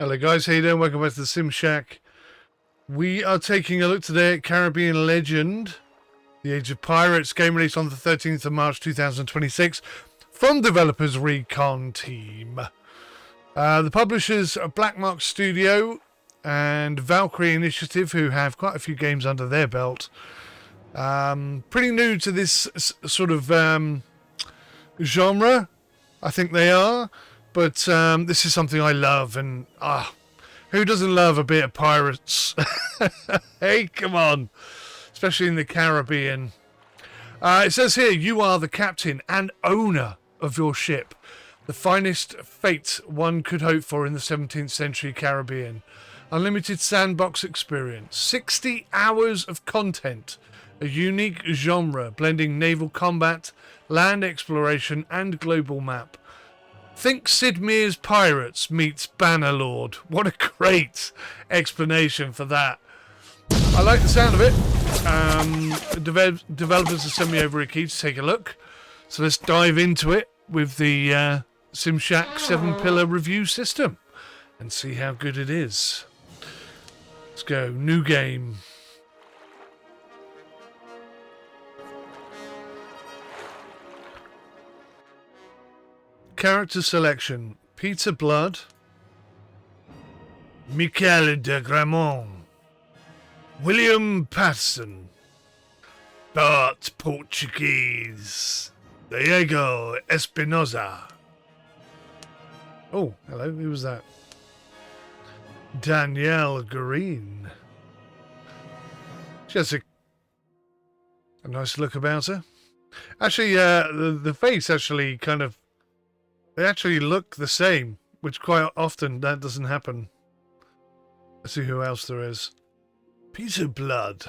Hello guys, how you doing? Welcome back to the Sim Shack. We are taking a look today at Caribbean Legend, The Age of Pirates, game released on the 13th of March 2026 from developers Recon Team. The publishers are Blackmark Studio and Valkyrie Initiative, who have quite a few games under their belt. Pretty new to this sort of genre, I think they are. But this is something I love, and who doesn't love a bit of pirates? Hey, come on. Especially in the Caribbean. It says here, you are the captain and owner of your ship. The finest fate one could hope for in the 17th century Caribbean. Unlimited sandbox experience. 60 hours of content. A unique genre blending naval combat, land exploration, and global map. Think Sid Mears Pirates meets BannerLord. What a great explanation for that. I like the sound of it. Developers have sent me over a key to take a look. So let's dive into it with the Sim Shack 7-pillar review system and see how good it is. Let's go. New game. Character selection: Peter Blood, Michael de Gramont, William Patterson, Bart Portuguese, Diego Espinosa. Oh, hello, who was that? Danielle Green. She has a nice look about her. Actually, the face actually kind of, they actually look the same, which quite often that doesn't happen. Let's see who else there is. Peter Blood.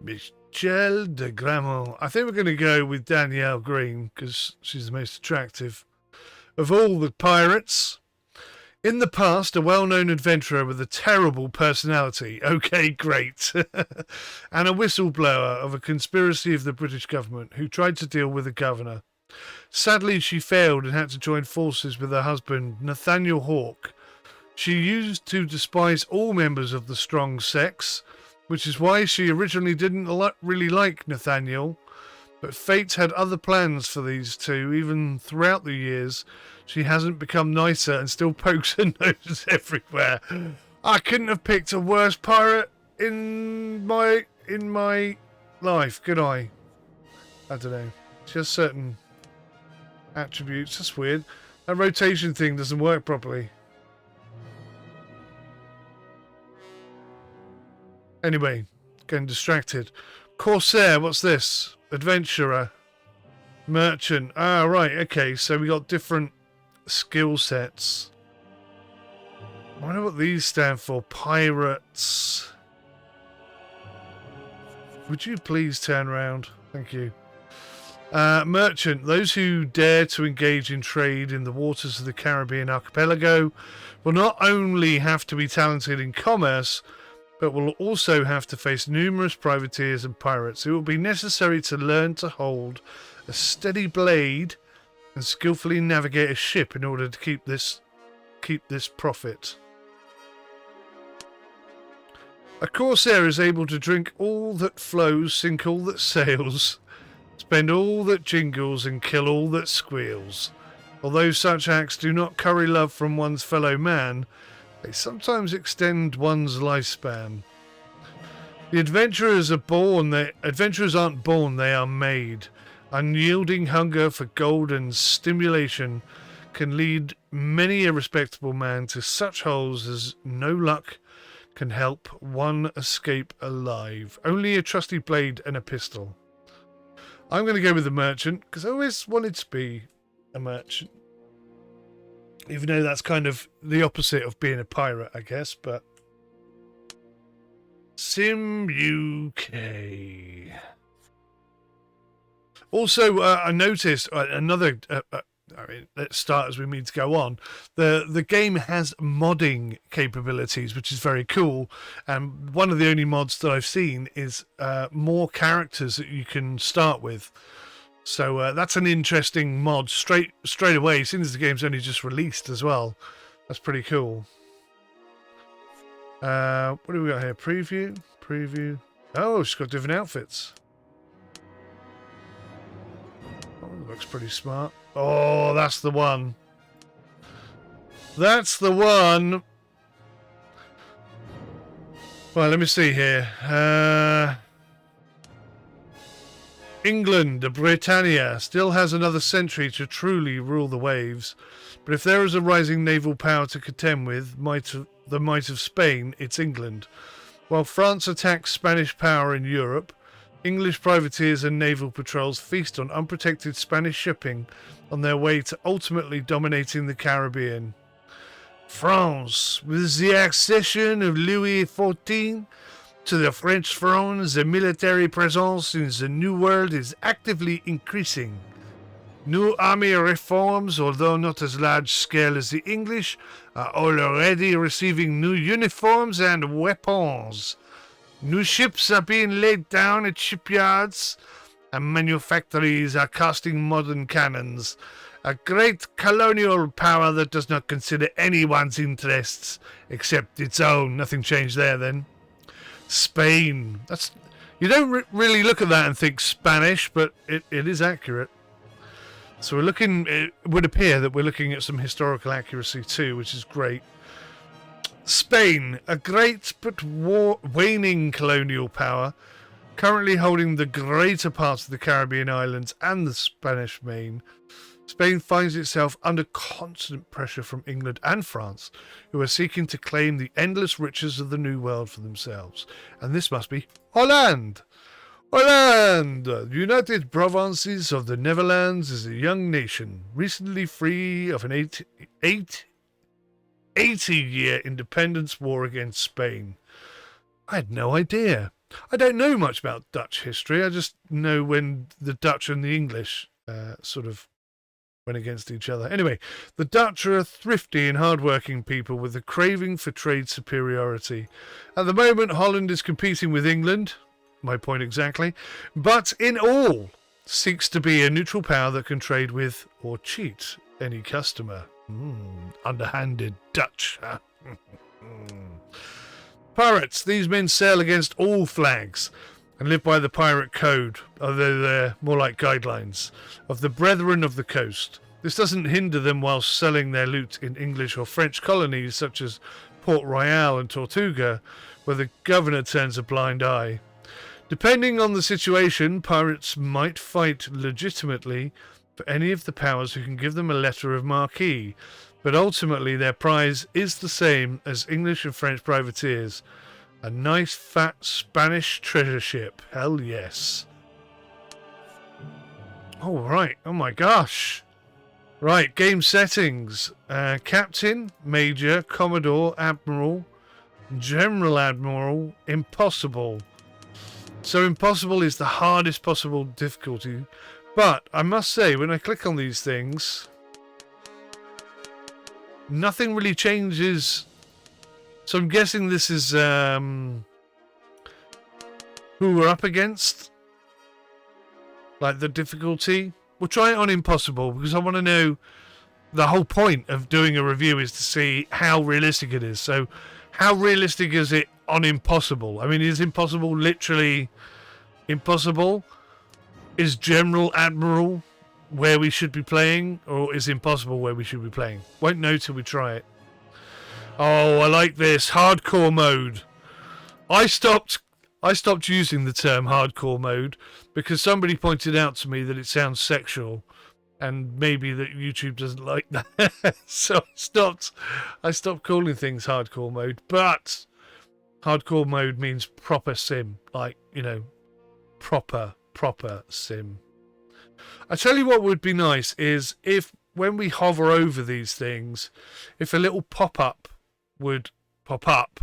Michelle de Gramont. I think we're going to go with Danielle Green because she's the most attractive of all the pirates. In the past, a well-known adventurer with a terrible personality. Okay, great. And a whistleblower of a conspiracy of the British government who tried to deal with the governor. Sadly, she failed and had to join forces with her husband, Nathaniel Hawke. She used to despise all members of the strong sex, which is why she originally didn't really like Nathaniel. But fate had other plans for these two. Even throughout the years, she hasn't become nicer and still pokes her nose everywhere. I couldn't have picked a worse pirate in my life, could I? I don't know. She has certain attributes. That's weird. That rotation thing doesn't work properly. Anyway, getting distracted. Corsair, what's this? Adventurer. Merchant. Ah, right, okay, so we got different skill sets. I wonder what these stand for. Pirates. Would you please turn around? Thank you. Merchant, those who dare to engage in trade in the waters of the Caribbean archipelago will not only have to be talented in commerce, but will also have to face numerous privateers and pirates. It will be necessary to learn to hold a steady blade and skillfully navigate a ship in order to keep this profit. A corsair is able to drink all that flows, sink all that sails, spend all that jingles, and kill all that squeals. Although such acts do not curry love from one's fellow man, they sometimes extend one's lifespan. The adventurers aren't born, they are made. Unyielding hunger for gold and stimulation can lead many a respectable man to such holes as no luck can help one escape alive. Only a trusty blade and a pistol. I'm going to go with the merchant, because I always wanted to be a merchant. Even though that's kind of the opposite of being a pirate, I guess, but... Sim UK. Also, I noticed another... let's start as we mean to go on. The game has modding capabilities, which is very cool. And one of the only mods that I've seen is more characters that you can start with. So that's an interesting mod straight away, since the game's only just released as well. That's pretty cool. What do we got here? Preview. Oh, she's got different outfits. Oh, looks pretty smart. Oh, that's the one. That's the one. Well, let me see here. England, Britannia, still has another century to truly rule the waves. But if there is a rising naval power to contend with, the might of Spain, it's England. While France attacks Spanish power in Europe, English privateers and naval patrols feast on unprotected Spanish shipping on their way to ultimately dominating the Caribbean. France, with the accession of Louis XIV to the French throne, the military presence in the New World is actively increasing. New army reforms, although not as large scale as the English, are already receiving new uniforms and weapons. New ships are being laid down at shipyards, and manufactories are casting modern cannons. A great colonial power that does not consider anyone's interests except its own. Nothing changed there then. Spain. You don't really look at that and think Spanish, but it is accurate. So it would appear that we're looking at some historical accuracy too, which is great. Spain, a great but waning colonial power, currently holding the greater parts of the Caribbean islands and the Spanish Main. Spain finds itself under constant pressure from England and France, who are seeking to claim the endless riches of the New World for themselves. And this must be Holland. Holland! The United Provinces of the Netherlands is a young nation, recently free of an 80-year independence war against Spain. I had no idea. I don't know much about Dutch history. I just know when the Dutch and the English sort of went against each other. Anyway, the Dutch are a thrifty and hard-working people with a craving for trade superiority. At the moment, Holland is competing with England, my point exactly, but in all seeks to be a neutral power that can trade with or cheat any customer. Underhanded Dutch, huh? Pirates. These men sail against all flags and live by the pirate code, although they're more like guidelines, of the Brethren of the Coast. This doesn't hinder them whilst selling their loot in English or French colonies such as Port Royal and Tortuga, where the governor turns a blind eye. Depending on the situation, pirates might fight legitimately for any of the powers who can give them a letter of marque, but ultimately their prize is the same as English and French privateers. A nice fat Spanish treasure ship. Hell yes. Oh, right. Oh my gosh. Right, game settings. Captain, Major, Commodore, Admiral, General Admiral, Impossible. So Impossible is the hardest possible difficulty. But I must say, when I click on these things, nothing really changes. So I'm guessing this is who we're up against. Like the difficulty. We'll try it on Impossible because I want to know. The whole point of doing a review is to see how realistic it is. So how realistic is it on Impossible? I mean, is Impossible literally impossible? Is General Admiral where we should be playing? Or is Impossible where we should be playing? Won't know till we try it. Oh, I like this. Hardcore mode. I stopped using the term hardcore mode because somebody pointed out to me that it sounds sexual and maybe that YouTube doesn't like that. So I stopped calling things hardcore mode. But hardcore mode means proper sim. Like, you know, proper sim. I tell you what would be nice is if when we hover over these things, if a little pop-up would pop up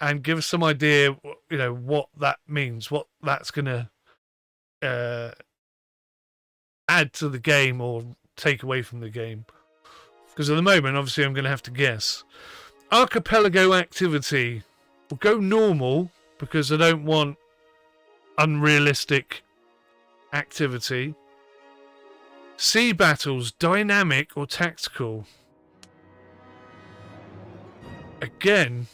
and give us some idea, you know, what that means, what that's going to add to the game or take away from the game. Because at the moment, obviously, I'm going to have to guess. Archipelago activity. We'll go normal because I don't want unrealistic activity. Sea battles, dynamic or tactical? Again,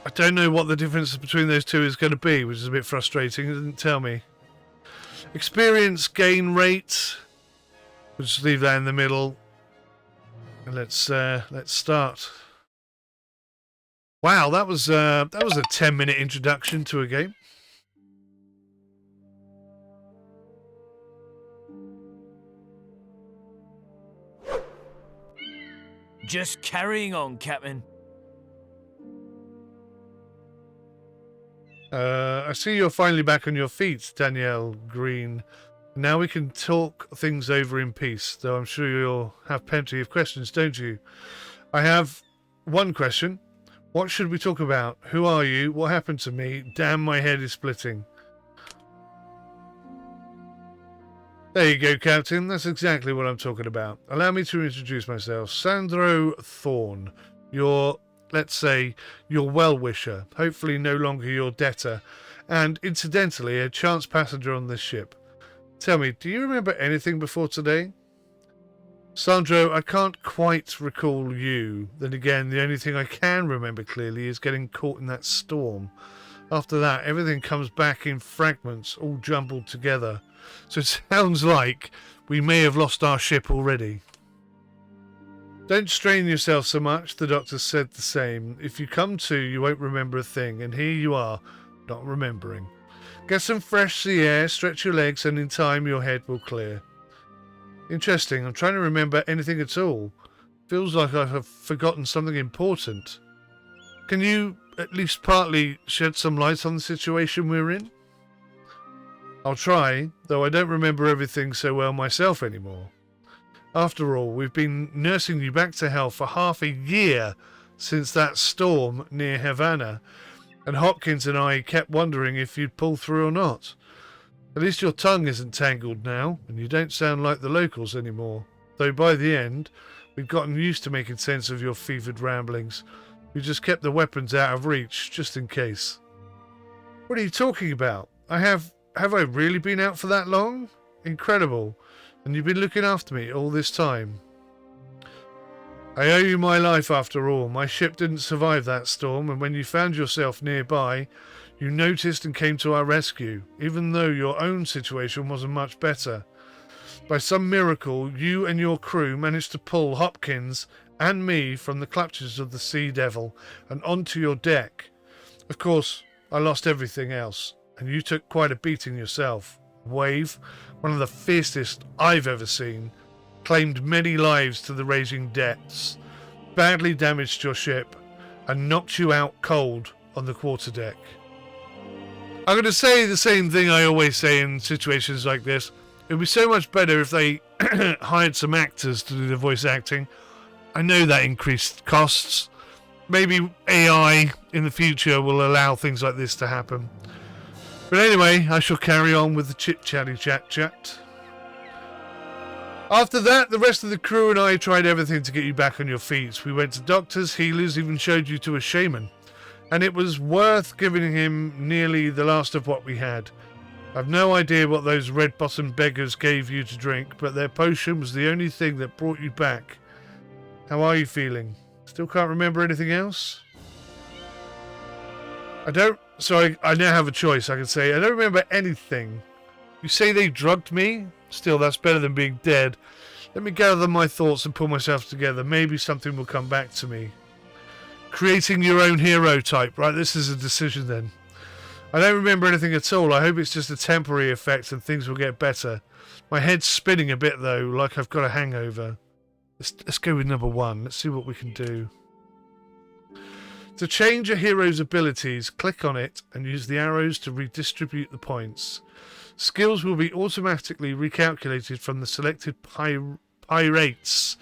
I don't know what the difference between those two is going to be, which is a bit frustrating. It didn't tell me. Experience gain rate. We'll just leave that in the middle. And let's start. Wow, that was a 10-minute introduction to a game. Just carrying on, Captain. I see you're finally back on your feet, Danielle Green. Now we can talk things over in peace, though I'm sure you'll have plenty of questions, don't you? I have one question. What should we talk about? Who are you? What happened to me? Damn, my head is splitting. There you go, Captain. That's exactly what I'm talking about. Allow me to introduce myself. Sandro Thorne. Your, let's say, your well-wisher. Hopefully no longer your debtor. And, incidentally, a chance passenger on this ship. Tell me, do you remember anything before today? Sandro, I can't quite recall you. Then again, the only thing I can remember clearly is getting caught in that storm. After that, everything comes back in fragments, all jumbled together. So it sounds like we may have lost our ship already. Don't strain yourself so much, the doctor said the same. If you come to, you won't remember a thing, and here you are, not remembering. Get some fresh sea air, stretch your legs, and in time your head will clear. Interesting, I'm trying to remember anything at all. Feels like I have forgotten something important. Can you at least partly shed some light on the situation we're in? I'll try, though I don't remember everything so well myself anymore. After all, we've been nursing you back to health for half a year since that storm near Havana, and Hopkins and I kept wondering if you'd pull through or not. At least your tongue isn't tangled now, and you don't sound like the locals anymore. Though by the end, we've gotten used to making sense of your fevered ramblings. We just kept the weapons out of reach, just in case. What are you talking about? Have I really been out for that long? Incredible. And you've been looking after me all this time. I owe you my life after all. My ship didn't survive that storm, and when you found yourself nearby, you noticed and came to our rescue, even though your own situation wasn't much better. By some miracle, you and your crew managed to pull Hopkins and me from the clutches of the Sea Devil and onto your deck. Of course, I lost everything else, and you took quite a beating yourself. Wave, one of the fiercest I've ever seen, claimed many lives to the raging depths, badly damaged your ship, and knocked you out cold on the quarterdeck. I'm going to say the same thing I always say in situations like this. It would be so much better if they hired some actors to do the voice acting. I know that increased costs. Maybe AI in the future will allow things like this to happen. But anyway, I shall carry on with the chit-chatty chat. After that, the rest of the crew and I tried everything to get you back on your feet. We went to doctors, healers, even showed you to a shaman. And it was worth giving him nearly the last of what we had. I've no idea what those red-bottomed beggars gave you to drink, but their potion was the only thing that brought you back. How are you feeling? Still can't remember anything else? I now have a choice. I can say, I don't remember anything. You say they drugged me? Still, that's better than being dead. Let me gather my thoughts and pull myself together. Maybe something will come back to me. Creating your own hero type. Right, this is a decision then. I don't remember anything at all. I hope it's just a temporary effect and things will get better. My head's spinning a bit though, like I've got a hangover. Let's go with number 1. Let's see what we can do. To change a hero's abilities, click on it and use the arrows to redistribute the points. Skills will be automatically recalculated from the selected pirates.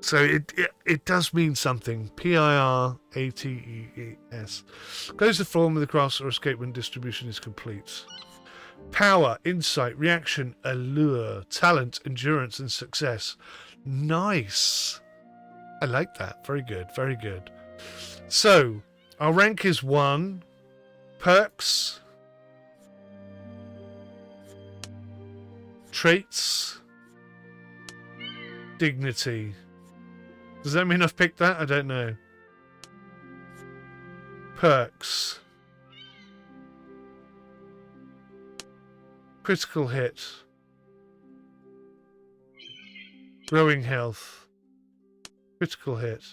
So it does mean something. P-I-R-A-T-E-E-S. Close the form with a cross or escape when distribution is complete. Power, insight, reaction, allure, talent, endurance, and success. Nice. I like that. Very good. Very good. So, our rank is 1. Perks. Traits. Dignity. Does that mean I've picked that? I don't know. Perks. Critical hit. Growing health. Critical hit.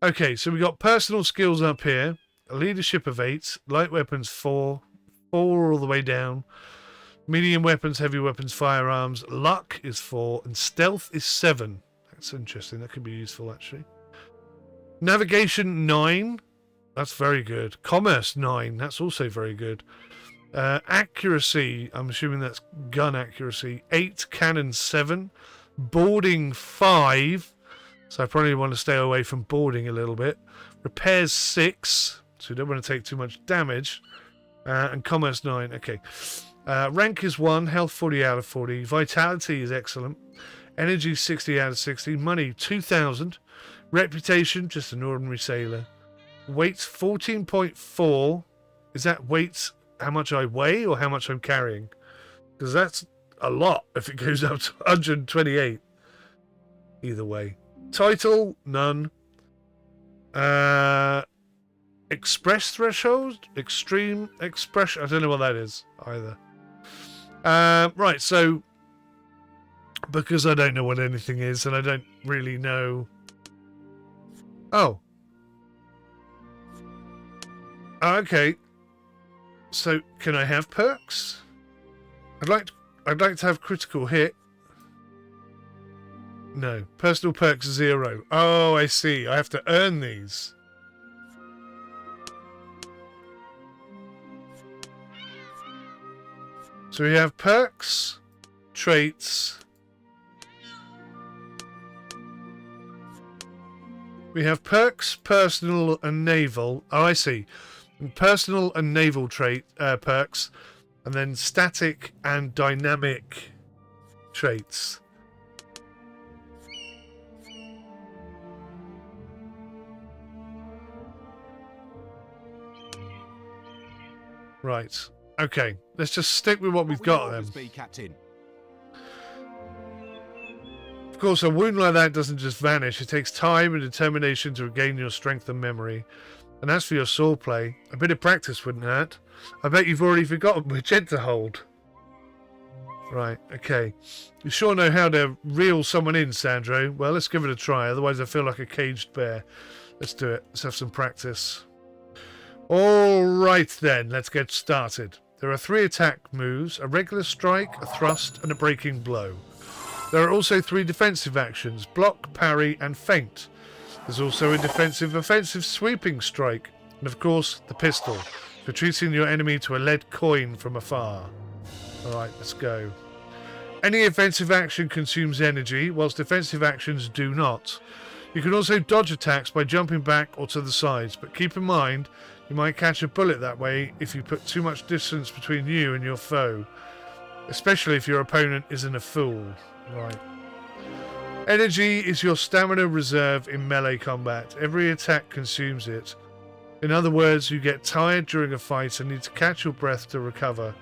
Okay, so we got personal skills up here. A leadership of 8. Light weapons 4. 4 all the way down. Medium weapons, heavy weapons, firearms. Luck is 4. And stealth is 7. That's interesting. That could be useful, actually. Navigation 9. That's very good. Commerce 9. That's also very good. Accuracy. I'm assuming that's gun accuracy. 8. Cannon 7. Boarding 5. So I probably want to stay away from boarding a little bit. Repairs 6. So you don't want to take too much damage. And commerce 9. Okay. Rank is 1. Health 40 out of 40. Vitality is excellent. Energy 60 out of 60. Money 2,000. Reputation, just an ordinary sailor. Weight 14.4. Is that weight how much I weigh or how much I'm carrying? Because that's a lot if it goes up to 128. Either way. Title, none. Express threshold? Extreme expression? I don't know what that is either. Right, so because I don't know what anything is and I don't really know. Oh. Okay. So can I have perks? I'd like to have critical hit. No. Personal perks 0. Oh, I see. I have to earn these. So we have perks, traits. We have perks, personal, and naval. Oh, I see. Personal and naval trait perks, and then static and dynamic traits. Right. Okay. Let's just stick with what we've got then. Captain. Of course, a wound like that doesn't just vanish. It takes time and determination to regain your strength and memory. And as for your sword play, a bit of practice wouldn't hurt. I bet you've already forgotten which head to hold. Right, okay. You sure know how to reel someone in, Sandro. Well, let's give it a try. Otherwise, I feel like a caged bear. Let's do it. Let's have some practice. All right, then. Let's get started. There are 3 attack moves, a regular strike, a thrust, and a breaking blow. There are also 3 defensive actions, block, parry, and feint. There's also a defensive offensive sweeping strike, and of course the pistol, retreating your enemy to a lead coin from afar. Alright, let's go. Any offensive action consumes energy, whilst defensive actions do not. You can also dodge attacks by jumping back or to the sides, but keep in mind you might catch a bullet that way if you put too much distance between you and your foe, especially if your opponent isn't a fool. Right. Energy is your stamina reserve in melee combat. Every attack consumes it. In other words, you get tired during a fight and need to catch your breath to recover.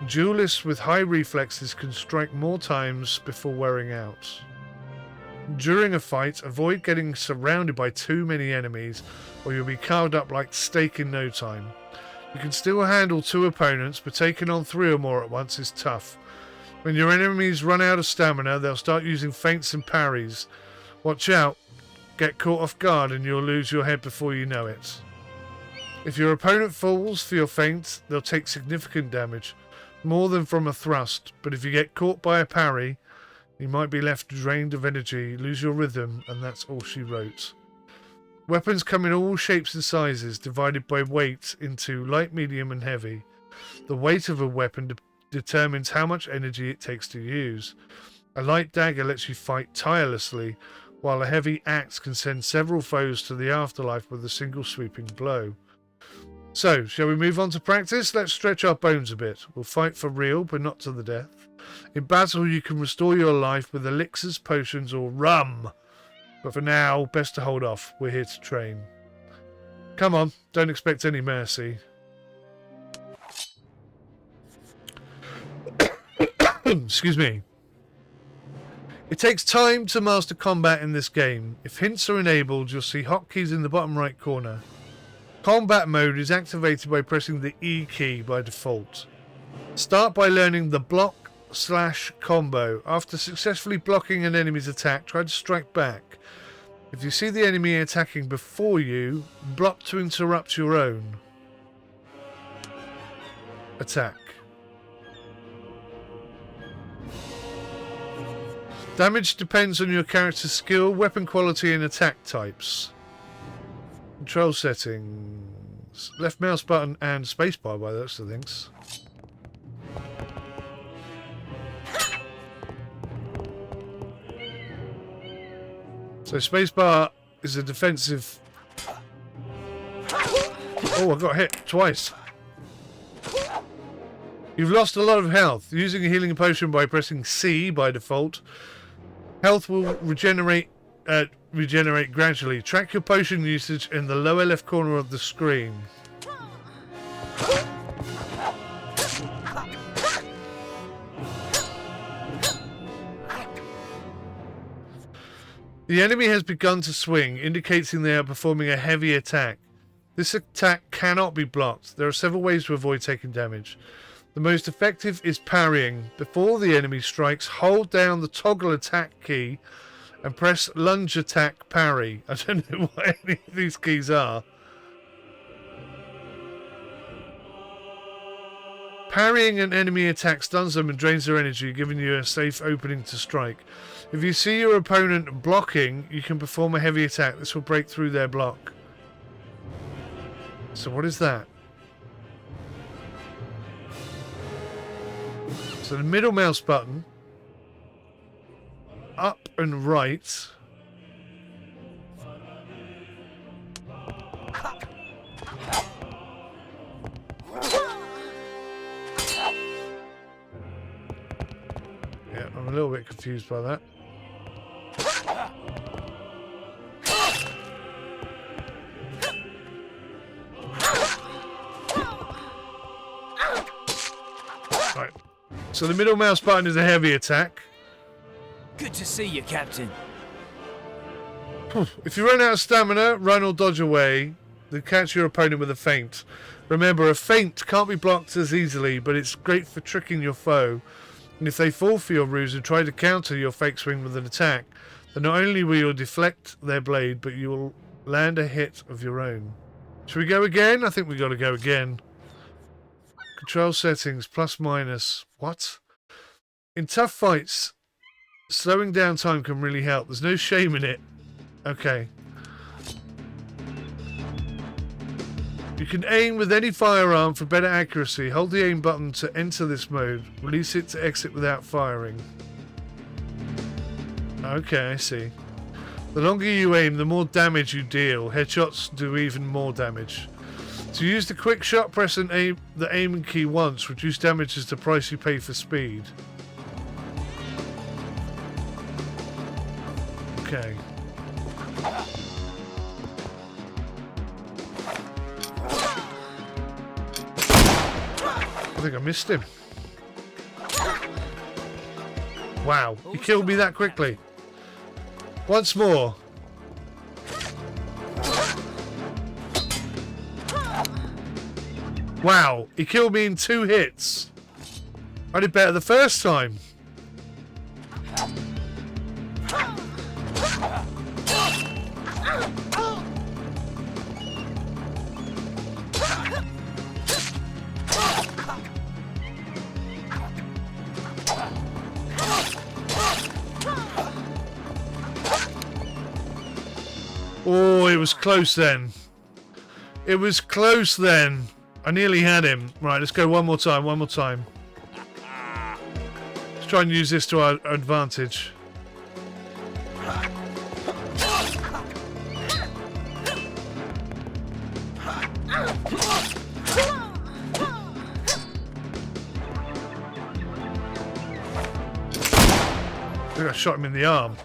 Duelists with high reflexes can strike more times before wearing out. During a fight, avoid getting surrounded by too many enemies or you'll be carved up like steak in no time. You can still handle 2 opponents, but taking on 3 or more at once is tough. When your enemies run out of stamina, they'll start using feints and parries. Watch out. Get caught off guard and you'll lose your head before you know it. If your opponent falls for your feint, they'll take significant damage, more than from a thrust, but if you get caught by a parry, you might be left drained of energy, lose your rhythm, and that's all she wrote. Weapons come in all shapes and sizes, divided by weight into light, medium, and heavy. The weight of a weapon determines how much energy it takes to use. A light dagger lets you fight tirelessly, while a heavy axe can send several foes to the afterlife with a single sweeping blow. So, shall we move on to practice? Let's stretch our bones a bit. We'll fight for real, but not to the death. In battle, you can restore your life with elixirs, potions, or rum. But for now, best to hold off. We're here to train. Come on, don't expect any mercy. Excuse me. It takes time to master combat in this game. If hints are enabled, you'll see hotkeys in the bottom right corner. Combat mode is activated by pressing the E key by default. Start by learning the block/combo. After successfully blocking an enemy's attack, try to strike back. If you see the enemy attacking before you, block to interrupt your own attack. Damage depends on your character's skill, weapon quality and attack types. Control settings. Left mouse button and spacebar by those things. So spacebar is a defensive... Oh, I got hit twice. You've lost a lot of health. Using a healing potion by pressing C by default. Health will regenerate gradually. Track your potion usage in the lower left corner of the screen. The enemy has begun to swing, indicating they are performing a heavy attack. This attack cannot be blocked. There are several ways to avoid taking damage. The most effective is parrying. Before the enemy strikes, hold down the toggle attack key and press lunge attack parry. I don't know what any of these keys are. Parrying an enemy attack stuns them and drains their energy, giving you a safe opening to strike. If you see your opponent blocking, you can perform a heavy attack. This will break through their block. So what is that? So the middle mouse button, up and right. Yeah, I'm a little bit confused by that. Right. So the middle mouse button is a heavy attack. Good to see you, Captain. If you run out of stamina, run or dodge away, then catch your opponent with a feint. Remember, a feint can't be blocked as easily, but it's great for tricking your foe. And if they fall for your ruse and try to counter your fake swing with an attack, then not only will you deflect their blade, but you will land a hit of your own. Should we go again? I think we got to go again. Control settings, plus minus. What? In tough fights, slowing down time can really help. There's no shame in it. Okay. You can aim with any firearm for better accuracy. Hold the aim button to enter this mode. Release it to exit without firing. Okay, I see. The longer you aim, the more damage you deal. Headshots do even more damage. To use the quick shot, press and aim the aiming key once. Reduce damage is the price you pay for speed. Okay. I think I missed him. Wow, he killed me that quickly. Once more. Wow, he killed me in 2 hits. I did better the first time. Oh, it was close then. It was close then. I nearly had him. Right, let's go one more time, one more time. Let's try and use this to our advantage. I think I shot him in the arm.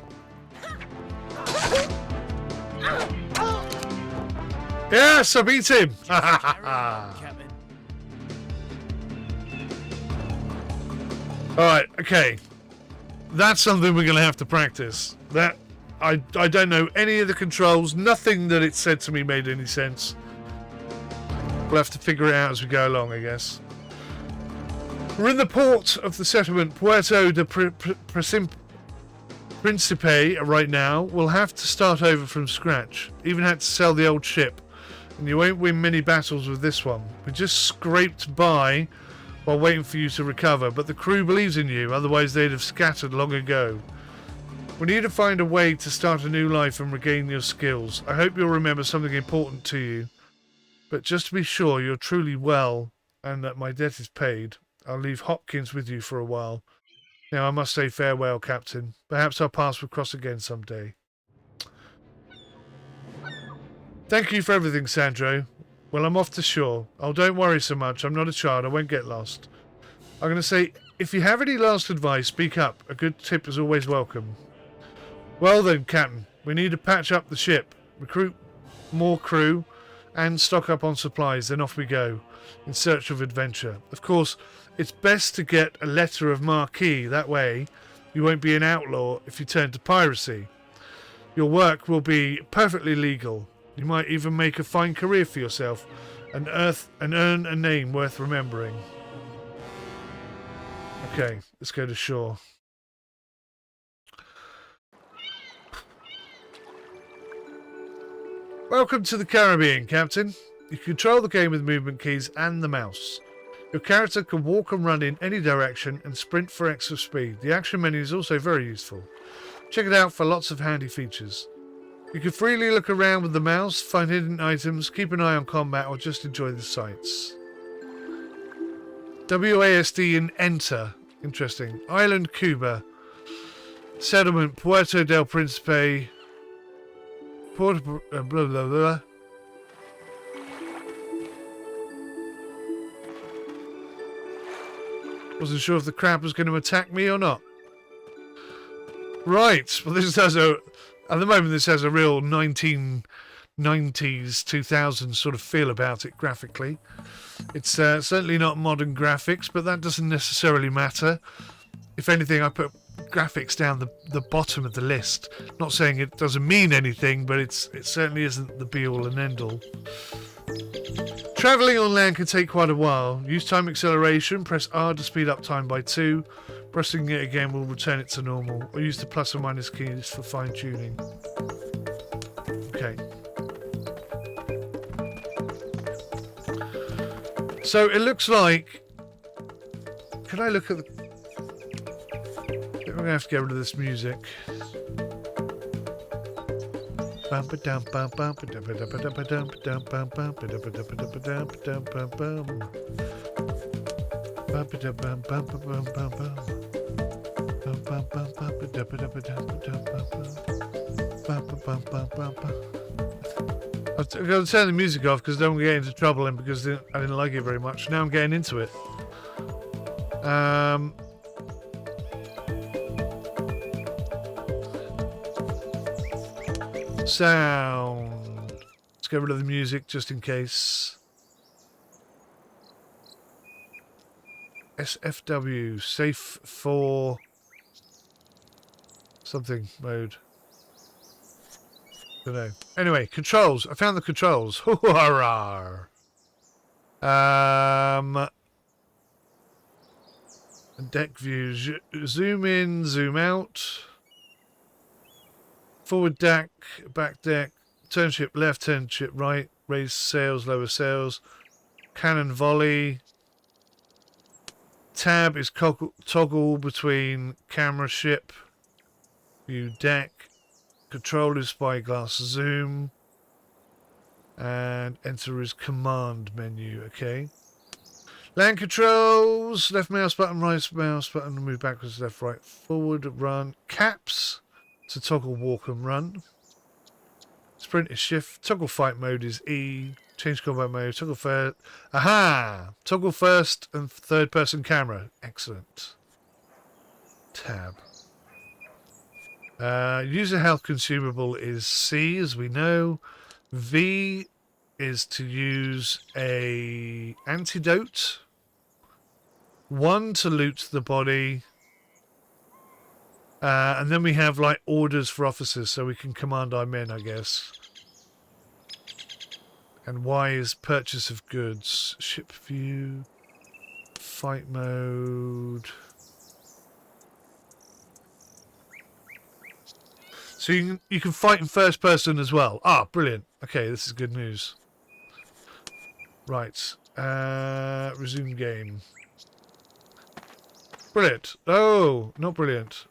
Yes, I beat him! Alright, okay. That's something we're going to have to practice. That I don't know any of the controls. Nothing that it said to me made any sense. We'll have to figure it out as we go along, I guess. We're in the port of the settlement Puerto de Principe right now. We'll have to start over from scratch. Even had to sell the old ship. And you won't win many battles with this one. We just scraped by while waiting for you to recover, but the crew believes in you, otherwise they'd have scattered long ago. We need to find a way to start a new life and regain your skills. I hope you'll remember something important to you. But just to be sure you're truly well and that my debt is paid, I'll leave Hopkins with you for a while. Now I must say farewell, Captain. Perhaps our paths will cross again someday. Thank you for everything, Sandro. Well, I'm off to shore. Oh, don't worry so much. I'm not a child. I won't get lost. I'm going to say, if you have any last advice, speak up. A good tip is always welcome. Well then, Captain, we need to patch up the ship, recruit more crew, and stock up on supplies. Then off we go, in search of adventure. Of course, it's best to get a letter of marque. That way, you won't be an outlaw if you turn to piracy. Your work will be perfectly legal. You might even make a fine career for yourself and earn a name worth remembering. Okay, let's go to shore. Welcome to the Caribbean, Captain. You control the game with movement keys and the mouse. Your character can walk and run in any direction and sprint for extra speed. The action menu is also very useful. Check it out for lots of handy features. You can freely look around with the mouse, find hidden items, keep an eye on combat, or just enjoy the sights. WASD and enter. Interesting. Island Cuba. Settlement Puerto del Principe. Blah blah blah. Wasn't sure if the crab was going to attack me or not. Right. Well, this has a... At the moment, this has a real 1990s, 2000s sort of feel about it graphically. It's certainly not modern graphics, but that doesn't necessarily matter. If anything, I put graphics down the bottom of the list. Not saying it doesn't mean anything, but it certainly isn't the be-all and end-all. Travelling on land can take quite a while. Use time acceleration, press R to speed up time by 2. Pressing it again will return it to normal, or use the plus or minus keys for fine-tuning. Okay. So it looks like... Can I look at the... I'm going to have to get rid of this music. I've got to turn the music off because I don't want to get into trouble and because I didn't like it very much. Now I'm getting into it. Sound. Let's get rid of the music just in case. SFW, safe for something mode. Don't know. Anyway, controls. I found the controls. Hurrah! Deck views. Zoom in, zoom out. Forward deck, back deck. Turn ship left, turn ship right. Raise sails, lower sails. Cannon volley. Tab is toggle between camera, ship, view, deck. Control is spyglass, zoom. And enter is command menu, okay. Land controls, left mouse button, right mouse button, move backwards, left, right, forward, run. Caps to toggle walk and run. Sprint is shift. Toggle fight mode is E. Change combat mode. Toggle first. Aha! Toggle first and third person camera. Excellent. Tab. User health consumable is C, as we know. V is to use a antidote. One to loot the body. And then we have like orders for officers so we can command our men, I guess. And Y is purchase of goods. Ship view. Fight mode. So you can fight in first person as well. Ah, brilliant. Okay, this is good news. Right. Resume game. Brilliant. Oh, not brilliant.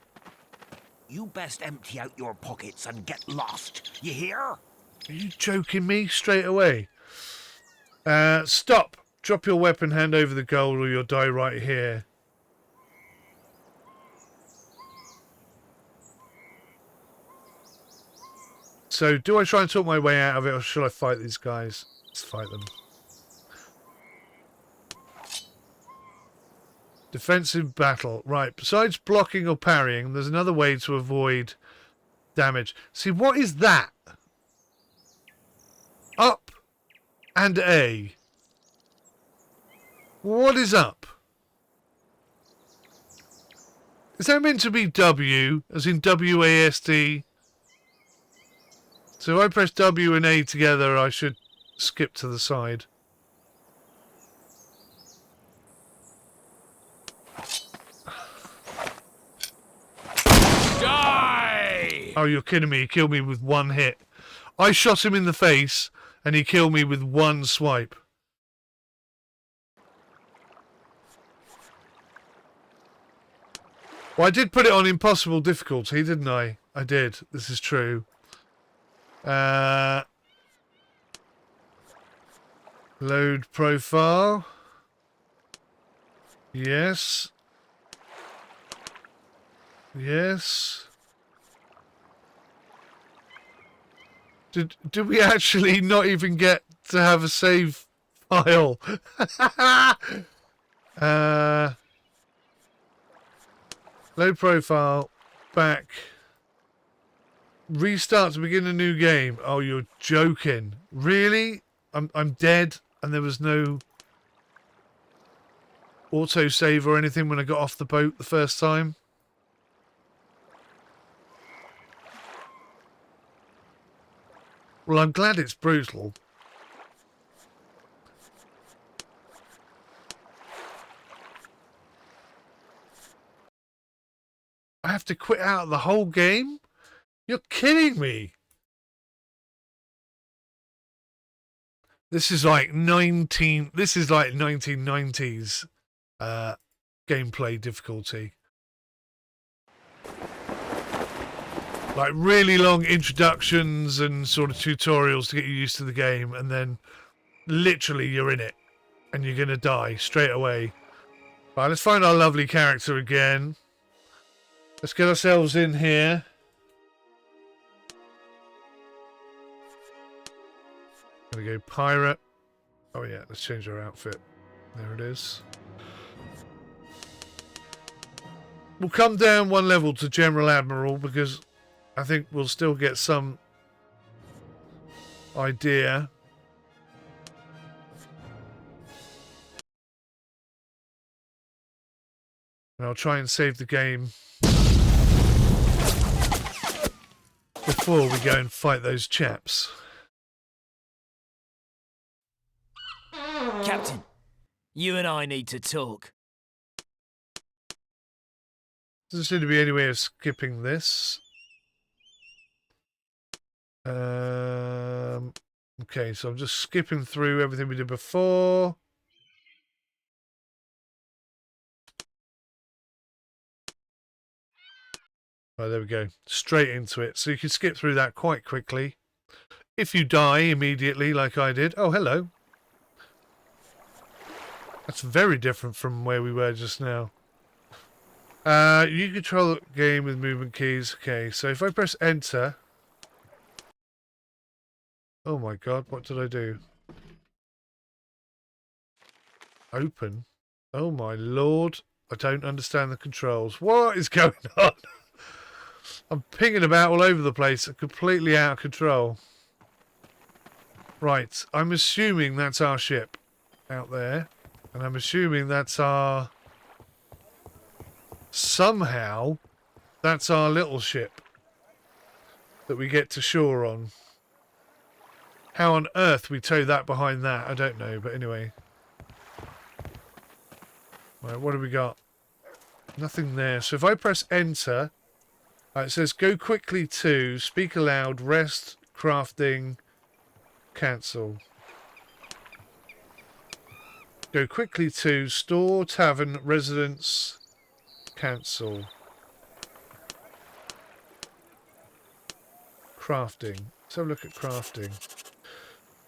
You best empty out your pockets and get lost. You hear? Are you joking me straight away? Stop. Drop your weapon, hand over the gold, or you'll die right here. So, do I try and talk my way out of it, or should I fight these guys? Let's fight them. Defensive battle. Right, besides blocking or parrying, there's another way to avoid damage. See, what is that? Up and A. What is up? Is that meant to be W, as in WASD? So if I press W and A together, I should skip to the side. Die! Oh, you're kidding me. He killed me with one hit. I shot him in the face, and he killed me with one swipe. Well, I did put it on impossible difficulty, didn't I? I did. This is true. Load profile. Yes. Yes. Did we actually not even get to have a save file? Load profile. Back. Restart to begin a new game. Oh, you're joking. Really? I'm dead and there was no autosave or anything when I got off the boat the first time? Well, I'm glad it's brutal. I have to quit out of the whole game? You're kidding me. This is like 1990s gameplay difficulty. Like really long introductions and sort of tutorials to get you used to the game, and then literally you're in it and you're gonna die straight away. Right, let's find our lovely character again. Let's get ourselves in here. Gonna go pirate. Oh yeah, let's change our outfit. There it is. We'll come down one level to General Admiral because I think we'll still get some idea. And I'll try and save the game before we go and fight those chaps. Captain, you and I need to talk. Doesn't seem to be any way of skipping this. Okay, so I'm just skipping through everything we did before. Oh, there we go. Straight into it. So you can skip through that quite quickly. If you die immediately, like I did. Oh, hello. That's very different from where we were just now. You control the game with movement keys. Okay, so if I press enter... Oh my god, what did I do? Open? Oh my lord. I don't understand the controls. What is going on? I'm pinging about all over the place. Completely out of control. Right, I'm assuming that's our ship out there. And I'm assuming that's our Somehow, that's our little ship that we get to shore on. How on earth we tow that behind that, I don't know, but anyway. Right, what do we got? Nothing there. So if I press enter, it says go quickly to, speak aloud, rest, crafting, cancel. Go quickly to store, tavern, residence, cancel. Crafting. Let's have a look at crafting.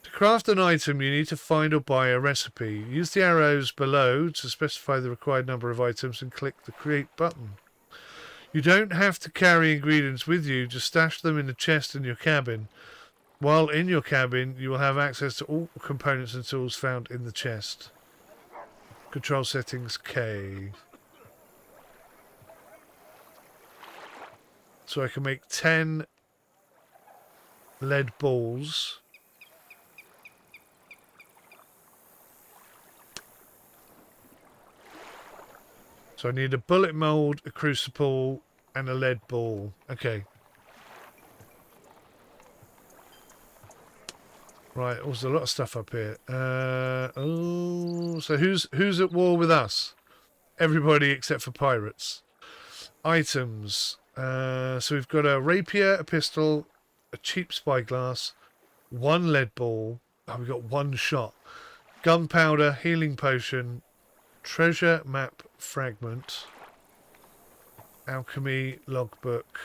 To craft an item, you need to find or buy a recipe. Use the arrows below to specify the required number of items and click the create button. You don't have to carry ingredients with you, just stash them in a chest in your cabin. While in your cabin, you will have access to all components and tools found in the chest. Control settings K. So I can make 10 lead balls. So I need a bullet mold, a crucible, and a lead ball. Okay. Right, there's a lot of stuff up here. Oh, so who's at war with us? Everybody except for pirates. Items. So we've got a rapier, a pistol, a cheap spyglass, 1 lead ball. Oh, we've got 1 shot. Gunpowder, healing potion, treasure map fragment, alchemy logbook.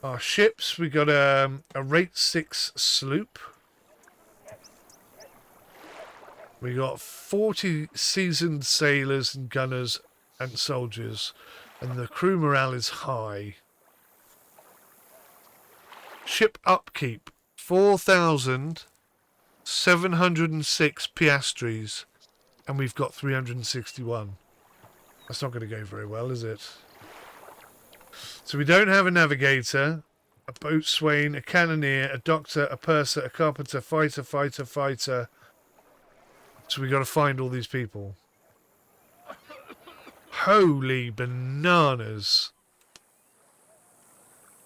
Our ships, we got a rate 6 sloop. We got 40 seasoned sailors and gunners and soldiers, and the crew morale is high. Ship upkeep, 4,706 piastres, and we've got 361. That's not going to go very well, is it? So we don't have a navigator, a boatswain, a cannoneer, a doctor, a purser, a carpenter, fighter. So we got to find all these people. Holy bananas.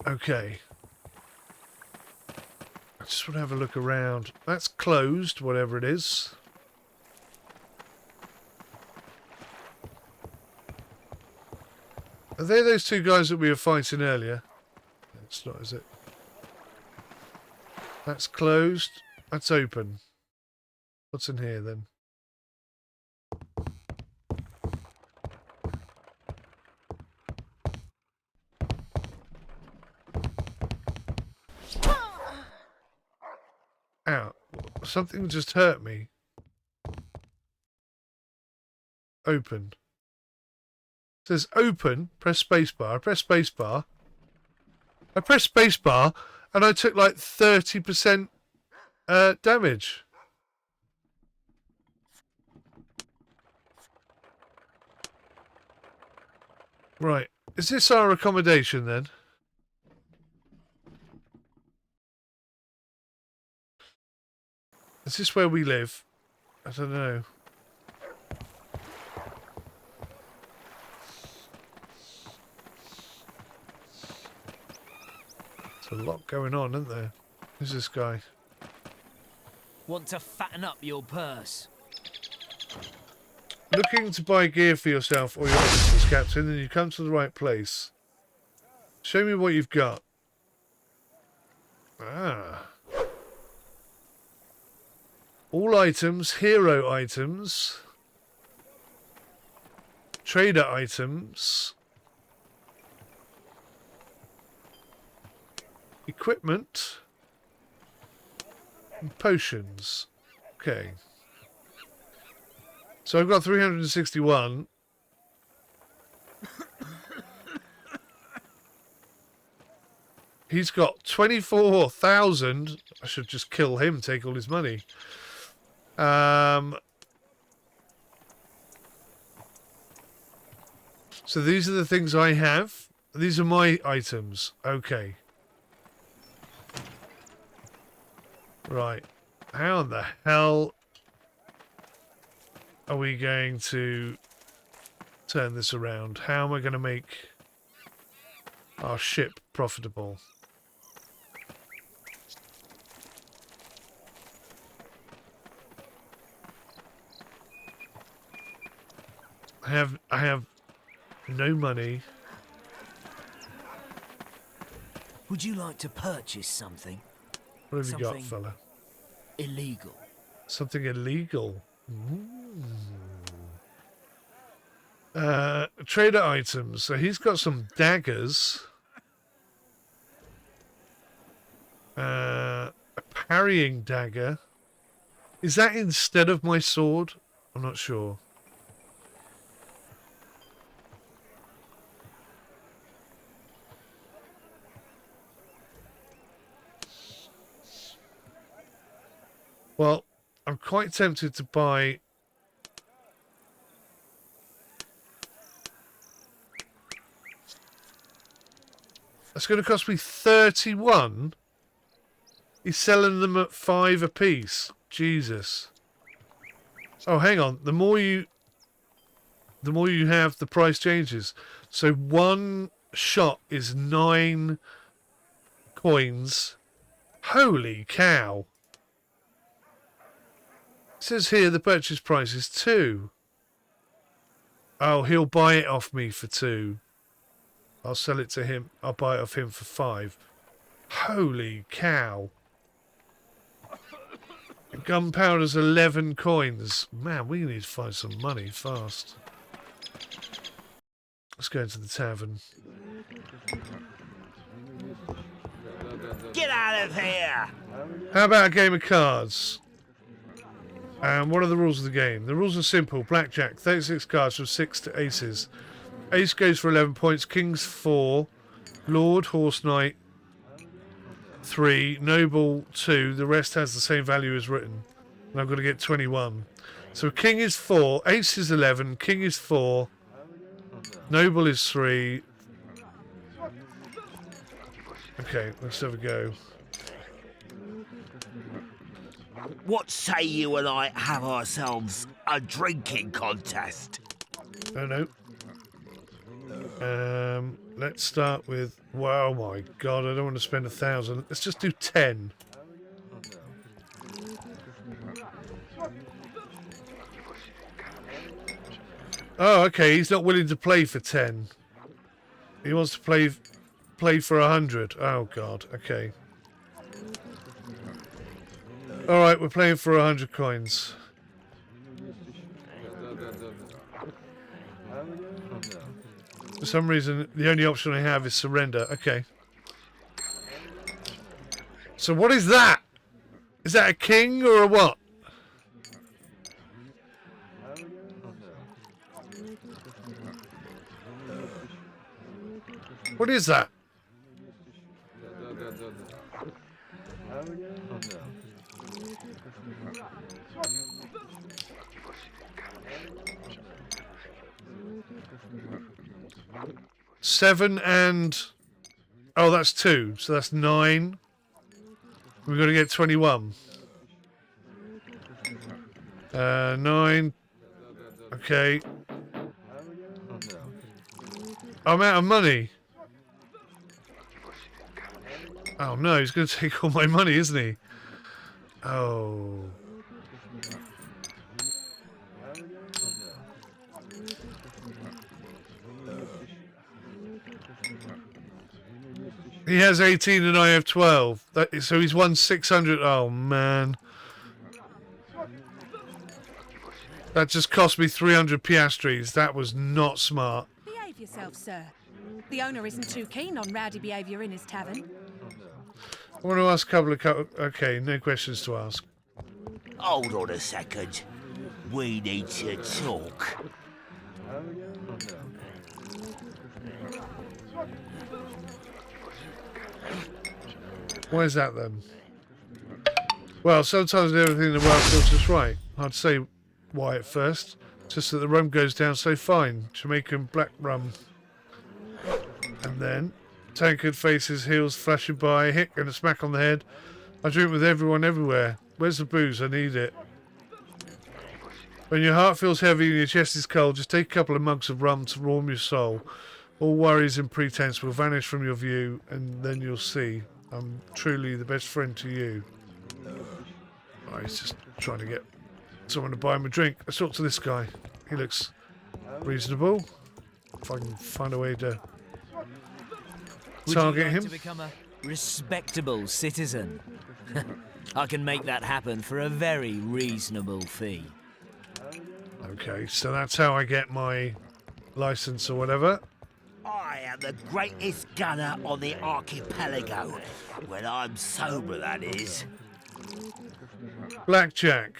Okay. I just want to have a look around. That's closed, whatever it is. Are they those 2 guys that we were fighting earlier? It's not, is it? That's closed. That's open. What's in here then? Ow. Something just hurt me. Open. It says open, press spacebar. I press spacebar. I pressed spacebar and I took like 30% damage. Right. Is this our accommodation then? Is this where we live? I don't know. There's a lot going on, isn't there? Who's this guy? Want to fatten up your purse? Looking to buy gear for yourself or your officers, Captain, then you come to the right place. Show me what you've got. Ah. All items, hero items, trader items, equipment, and potions. Okay. So I've got 361. He's got 24,000. I should just kill him, take all his money. So these are the things I have. These are my items. Okay. Right. How the hell are we going to turn this around. How am I going to make our ship profitable? I have no money. Would you like to purchase something? What have you got, Something fella? illegal. Something illegal. Trader items. So he's got some daggers. A parrying dagger. Is that instead of my sword? I'm not sure. Well, I'm quite tempted to buy... That's going to cost me 31. He's selling them at 5 apiece. Jesus. Oh, hang on. The more you have, the price changes. So one shot is 9 coins. Holy cow. It says here the purchase price is 2. Oh, he'll buy it off me for 2. I'll sell it to him. I'll buy it off him for 5. Holy cow. Gunpowder's 11 coins. Man, we need to find some money fast. Let's go into the tavern. Get out of here! How about a game of cards? What are the rules of the game? The rules are simple. Blackjack, 36 cards from 6 to aces. Ace goes for 11 points. King's 4. Lord, Horse, Knight 3. Noble 2. The rest has the same value as written. And I've got to get 21. So King is 4. Ace is 11. King is 4. Noble is 3. Okay, let's have a go. What say you and I have ourselves a drinking contest? Oh no. Let's start with... Wow, my God, I don't want to spend 1,000. Let's just do 10. Oh, okay, he's not willing to play for 10. He wants to play for 100. Oh, God, okay. Alright, we're playing for 100 coins. For some reason, the only option I have is surrender. Okay. So what is that? Is that a king or a what? What is that? Seven and... Oh, that's 2. So that's 9. We've got to get 21. 9. Okay. I'm out of money. Oh no, he's going to take all my money, isn't he? Oh. He has 18 and I have 12. So he's won 600. Oh, man. That just cost me 300 piastres. That was not smart. Behave yourself, sir. The owner isn't too keen on rowdy behaviour in his tavern. I want to ask a couple of... Okay, no questions to ask. Hold on a second. We need to talk. Why is that then? Well, sometimes everything in the world feels just right. I'd say why at first. Just that the rum goes down so fine. Jamaican black rum. And then, tankard faces, heels flashing by, a hick and a smack on the head. I drink with everyone everywhere. Where's the booze? I need it. When your heart feels heavy and your chest is cold, just take a couple of mugs of rum to warm your soul. All worries and pretense will vanish from your view, and then you'll see I'm truly the best friend to you. Oh, he's just trying to get someone to buy him a drink. Let's talk to this guy. He looks reasonable. If I can find a way to Would target you like him. to become a respectable citizen? I can make that happen for a very reasonable fee. Okay, so that's how I get my license or whatever. I am the greatest gunner on the archipelago. When I'm sober, that is. Blackjack.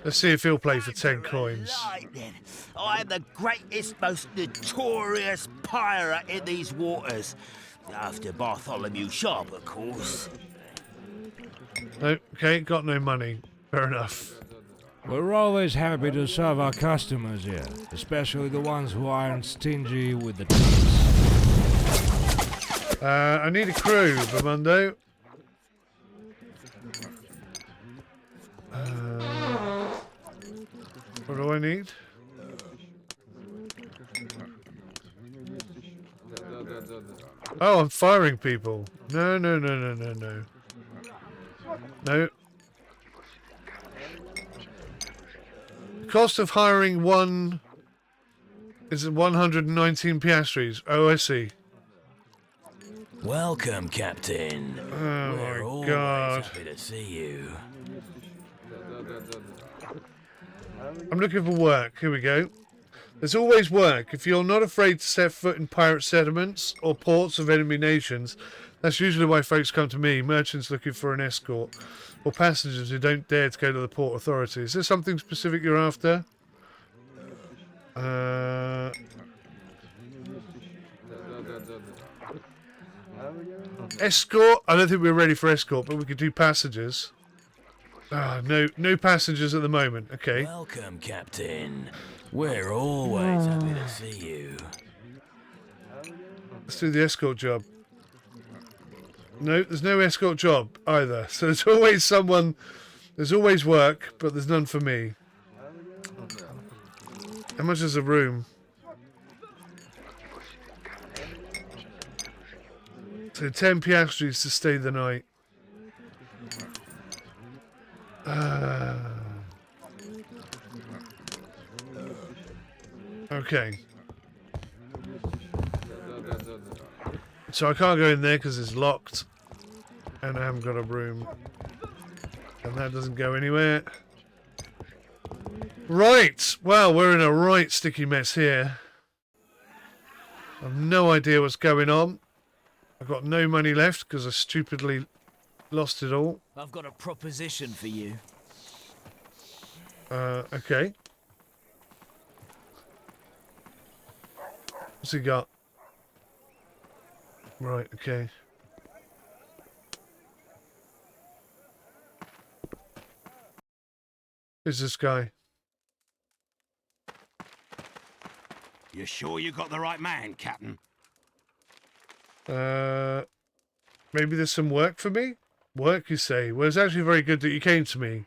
Let's see if he'll play for 10 coins. Lightning. I am the greatest, most notorious pirate in these waters. After Bartholomew Sharp, of course. No, okay, got no money. Fair enough. We're always happy to serve our customers here, especially the ones who aren't stingy with the tips. I need a crew, Bermundo. What do I need? Oh, I'm firing people. No. No. The cost of hiring one is 119 piastres. Oh, I see. Welcome, Captain. Oh We're my always god. happy to see you. I'm looking for work. Here we go. There's always work. If you're not afraid to set foot in pirate settlements or ports of enemy nations, that's usually why folks come to me, merchants looking for an escort, or passengers who don't dare to go to the port authorities. Is there something specific you're after? Escort? I don't think we're ready for escort, but we could do passengers. No passengers at the moment. Okay. Welcome, Captain. We're always happy to see you. Let's do the escort job. No, there's no escort job either. So there's always someone, there's always work, but there's none for me. How much is a room? So 10 piastres to stay the night. Okay. So I can't go in there because it's locked. And I haven't got a room. And that doesn't go anywhere. Right! Well, we're in a right sticky mess here. I've no idea what's going on. I've got no money left because I stupidly lost it all. I've got a proposition for you. Okay. What's he got? Right, okay. Who's this guy? You sure you got the right man, Captain? Maybe there's some work for me? Work, you say? Well, it's actually very good that you came to me.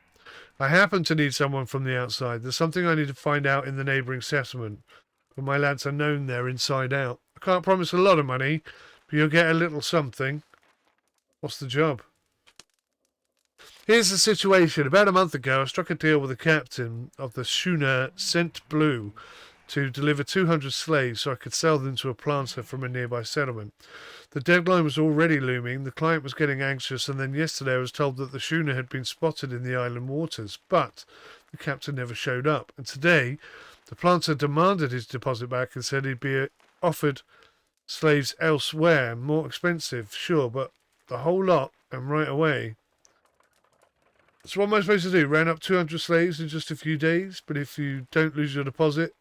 I happen to need someone from the outside. There's something I need to find out in the neighbouring settlement. But my lads are known there inside out. I can't promise a lot of money, but you'll get a little something. What's the job? Here's the situation. About a month ago, I struck a deal with the captain of the schooner Scent Blue to deliver 200 slaves so I could sell them to a planter from a nearby settlement. The deadline was already looming, the client was getting anxious, and then yesterday I was told that the schooner had been spotted in the island waters, but the captain never showed up. And today, the planter demanded his deposit back and said he'd be offered slaves elsewhere, more expensive, sure, but the whole lot, and right away. So what am I supposed to do? Round up 200 slaves in just a few days, but if you don't lose your deposit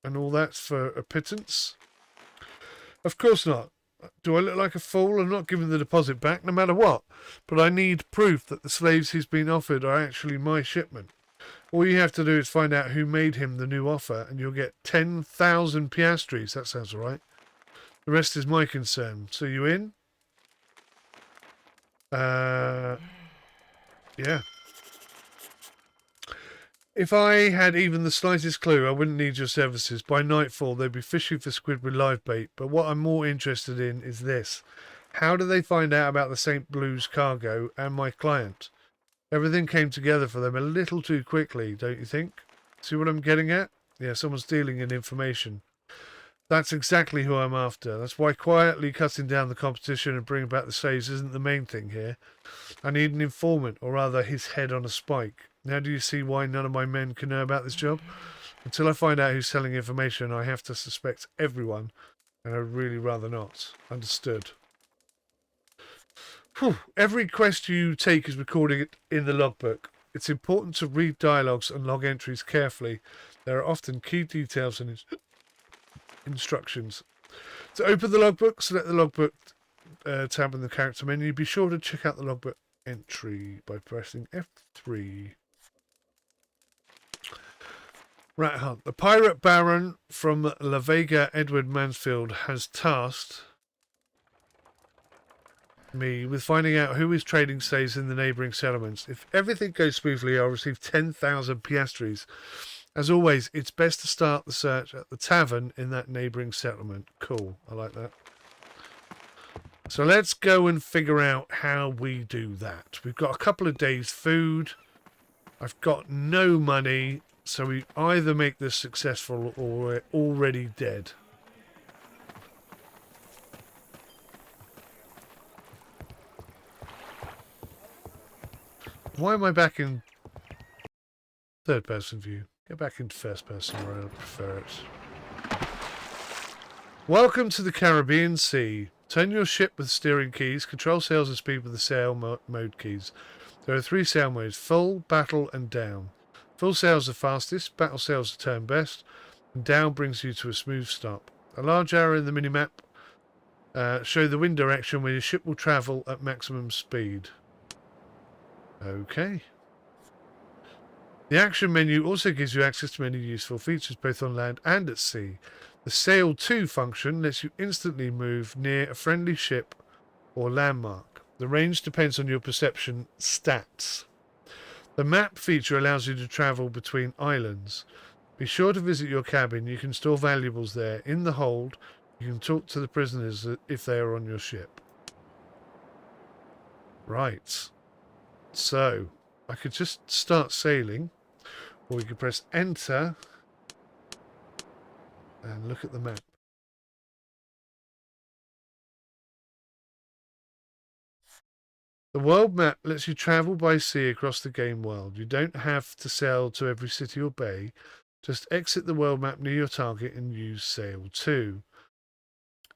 and all that for a pittance? Of course not. Do I look like a fool? I'm not giving the deposit back, no matter what. But I need proof that the slaves he's been offered are actually my shipment. All you have to do is find out who made him the new offer, and you'll get 10,000 piastres. That sounds all right. The rest is my concern. So you in? Yeah. If I had even the slightest clue, I wouldn't need your services. By nightfall, they'd be fishing for squid with live bait. But what I'm more interested in is this. How do they find out about the St. Blue's cargo and my client? Everything came together for them a little too quickly, don't you think? See what I'm getting at? Yeah, someone's dealing in information. That's exactly who I'm after. That's why quietly cutting down the competition and bringing back the slaves isn't the main thing here. I need an informant, or rather his head on a spike. Now do you see why none of my men can know about this job? Until I find out who's selling information, I have to suspect everyone, and I'd really rather not. Understood. Whew. Every quest you take is recorded in the logbook. It's important to read dialogues and log entries carefully. There are often key details and instructions. To open the logbook, select the logbook tab in the character menu. Be sure to check out the logbook entry by pressing F3. Rat Hunt. The pirate baron from La Vega, Edward Mansfield, has tasked me with finding out who is trading slaves in the neighbouring settlements. If everything goes smoothly, I'll receive 10,000 piastres. As always, it's best to start the search at the tavern in that neighbouring settlement. Cool, I like that. So let's go and figure out how we do that. We've got a couple of days' food. I've got no money, so we either make this successful or we're already dead. Why am I back in third person view? Get back into first person where I prefer it. Welcome to the Caribbean Sea. Turn your ship with steering keys. Control sails and speed with the sail mode keys. There are 3 sail modes: full, battle, and down. Full sails are fastest, battle sails are turn best, and down brings you to a smooth stop. A large arrow in the minimap show the wind direction where your ship will travel at maximum speed. Okay. The action menu also gives you access to many useful features both on land and at sea. The Sail To function lets you instantly move near a friendly ship or landmark. The range depends on your perception stats. The map feature allows you to travel between islands. Be sure to visit your cabin. You can store valuables there. In the hold, you can talk to the prisoners if they are on your ship. Right. So, I could just start sailing, or we could press enter and look at the map. The world map lets you travel by sea across the game world. You don't have to sail to every city or bay. Just exit the world map near your target and use Sail To.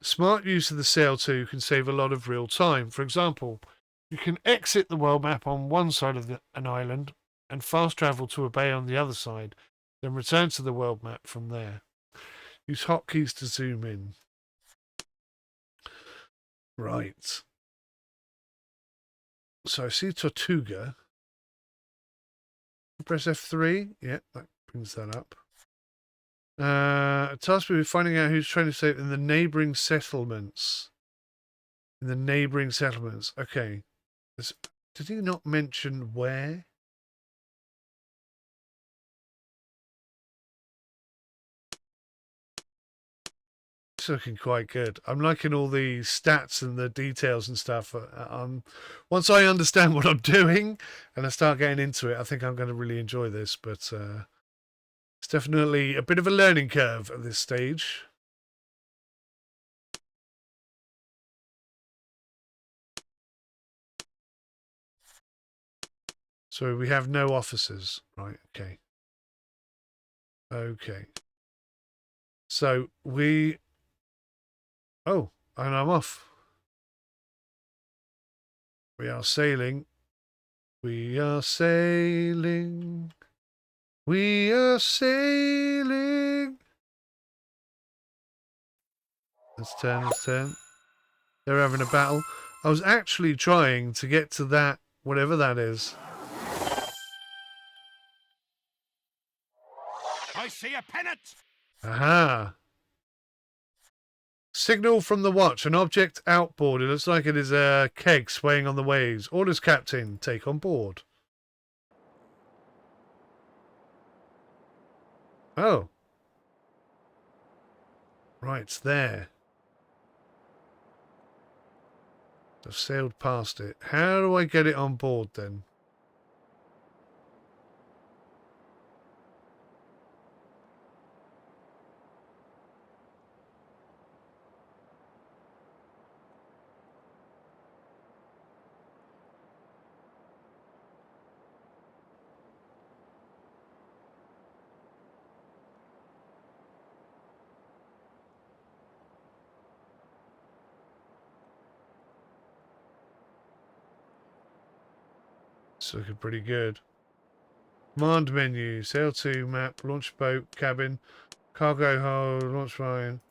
Smart use of the Sail To can save a lot of real time. For example, you can exit the world map on one side of an island and fast travel to a bay on the other side, then return to the world map from there. Use hotkeys to zoom in. Right. So I see Tortuga. Press F3. Yeah, that brings that up. Task me with finding out who's trying to save in the neighbouring settlements. Okay. Did he not mention where? It's looking quite good. I'm liking all the stats and the details and stuff. Once I understand what I'm doing and I start getting into it, I think I'm going to really enjoy this. But it's definitely a bit of a learning curve at this stage. So we have no officers. Right, okay. Okay. So we... Oh, and I'm off. We are sailing. We are sailing. We are sailing. Let's turn. They're having a battle. I was actually trying to get to that, whatever that is. I see a pennant! Aha. Signal from the watch. An object outboard. It looks like it is a keg swaying on the waves. Orders, Captain. Take on board. Oh. Right, it's there. I've sailed past it. How do I get it on board then? It's looking pretty good. Command menu, sail to, map, launch boat, cabin, cargo hold, launch line,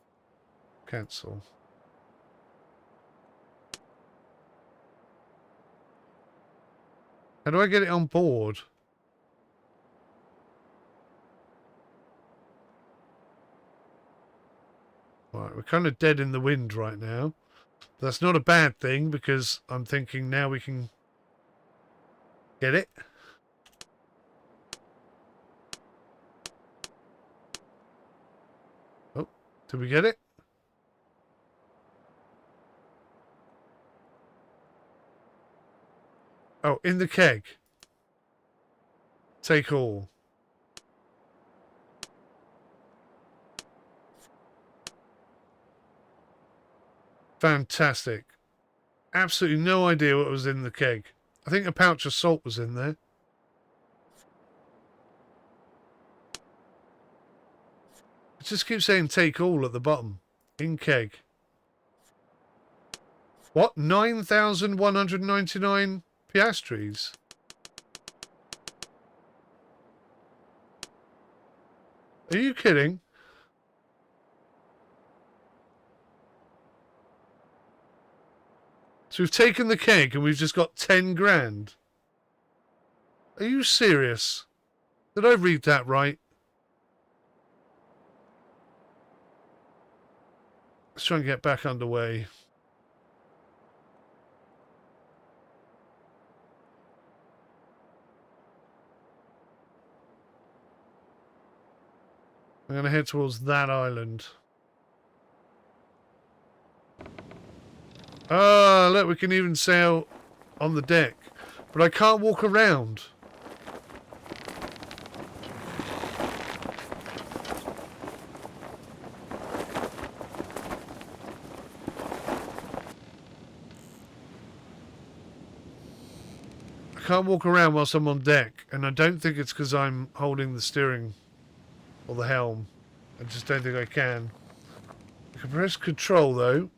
cancel. How do I get it on board? Right, we're kind of dead in the wind right now. That's not a bad thing because I'm thinking now we can get it. Oh, did we get it? Oh, in the keg. Take all. Fantastic. Absolutely no idea what was in the keg. I think a pouch of salt was in there. It just keeps saying take all at the bottom. In keg. What? 9,199 piastres? Are you kidding? So we've taken the keg and we've just got 10 grand. Are you serious? Did I read that right? Let's try and get back underway. I'm going to head towards that island. Ah, look, we can even sail on the deck. But I can't walk around. I can't walk around whilst I'm on deck. And I don't think it's because I'm holding the steering or the helm. I just don't think I can. I can press control though.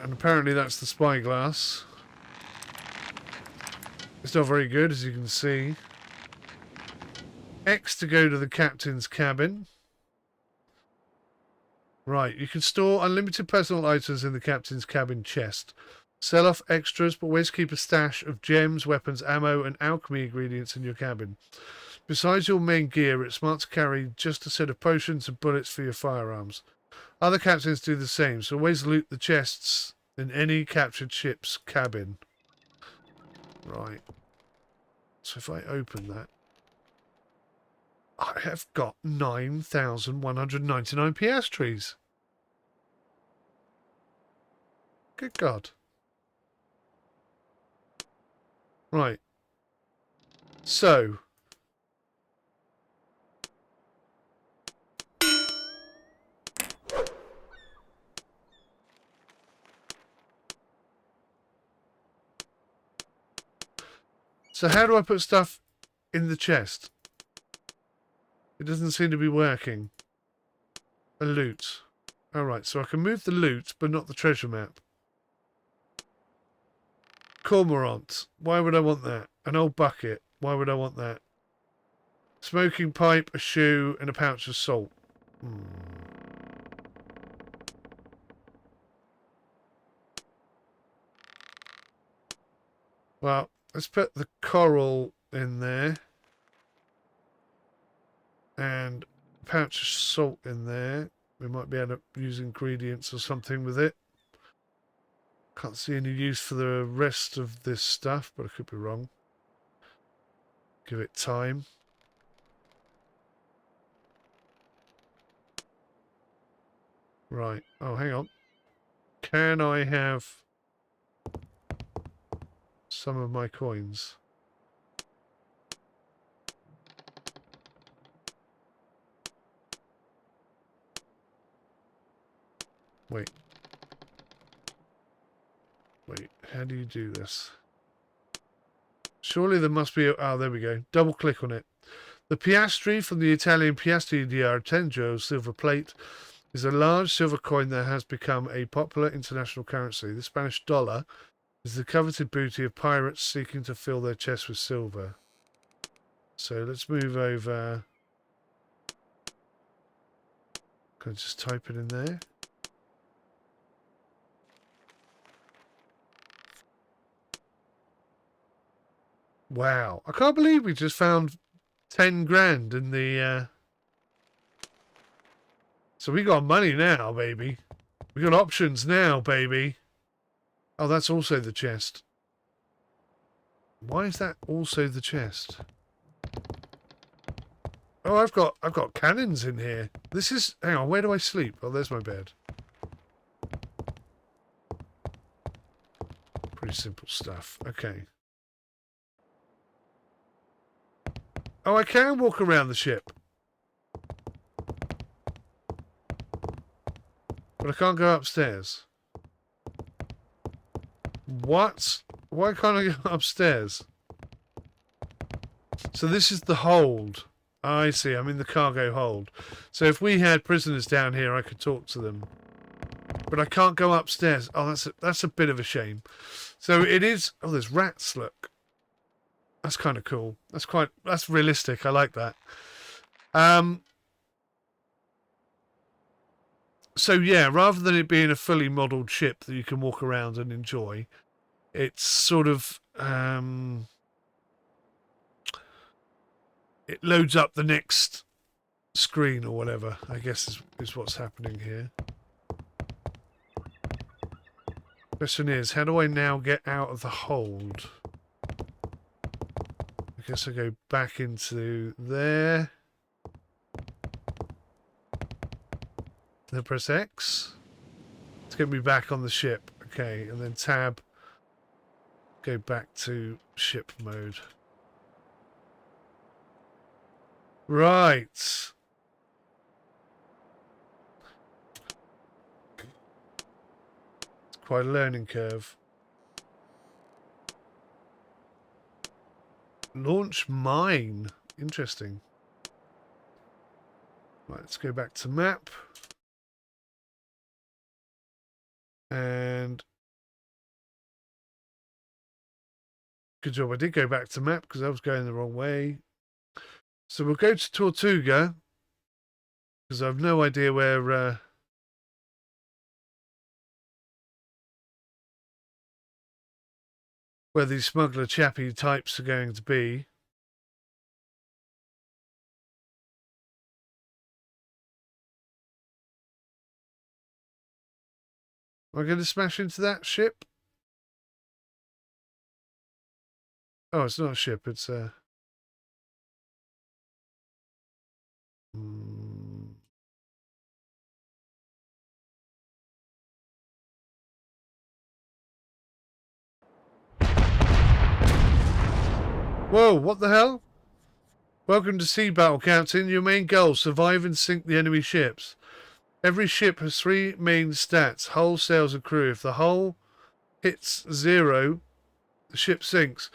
And apparently that's the spyglass. It's not very good, as you can see. X to go to the captain's cabin. Right, you can store unlimited personal items in the captain's cabin chest. Sell off extras, but always keep a stash of gems, weapons, ammo, and alchemy ingredients in your cabin. Besides your main gear, it's smart to carry just a set of potions and bullets for your firearms. Other captains do the same, so always loot the chests in any captured ship's cabin. Right. So if I open that, I have got 9,199 piastres. Good God. Right. So. So how do I put stuff in the chest? It doesn't seem to be working. A loot. Alright, so I can move the loot, but not the treasure map. Cormorant. Why would I want that? An old bucket. Why would I want that? Smoking pipe, a shoe, and a pouch of salt. Well, let's put the coral in there. And a pouch of salt in there. We might be able to use ingredients or something with it. Can't see any use for the rest of this stuff, but I could be wrong. Give it time. Right. Oh, hang on. Can I have some of my coins? Wait. Wait, how do you do this? Surely there must be a... Oh, there we go. Double click on it. The piastre from the Italian piastre di argento silver plate is a large silver coin that has become a popular international currency. The Spanish dollar is the coveted booty of pirates seeking to fill their chests with silver. So let's move over. Can I just type it in there? Wow. I can't believe we just found 10 grand in the... So we got money now, baby. We got options now, baby. Oh, that's also the chest. Why is that also the chest? Oh, I've got cannons in here. This is... Hang on, where do I sleep? Oh, there's my bed. Pretty simple stuff. Okay. Oh, I can walk around the ship. But I can't go upstairs. What? Why can't I go upstairs? So this is the hold. I see, I'm in the cargo hold. So if we had prisoners down here, I could talk to them. But I can't go upstairs. Oh, that's a bit of a shame. So it is... Oh, there's rats, look. That's kind of cool. That's realistic. I like that. So yeah, rather than it being a fully modelled ship that you can walk around and enjoy, it's sort of... it loads up the next screen or whatever, I guess is what's happening here. Question is, how do I now get out of the hold? I guess I go back into there. Then press X to get me back on the ship. Okay, and then tab. Go back to ship mode. Right. It's quite a learning curve. Launch mine. Interesting. Right, let's go back to map. And good job I did go back to map because I was going the wrong way. So we'll go to Tortuga because I have no idea where these smuggler chappy types are going to be. Am I going to smash into that ship? Oh, it's not a ship, it's a... Whoa, what the hell? Welcome to Sea Battle, Captain. Your main goal, survive and sink the enemy ships. Every ship has 3 main stats, hull, sails and crew. If the hull hits 0, the ship sinks.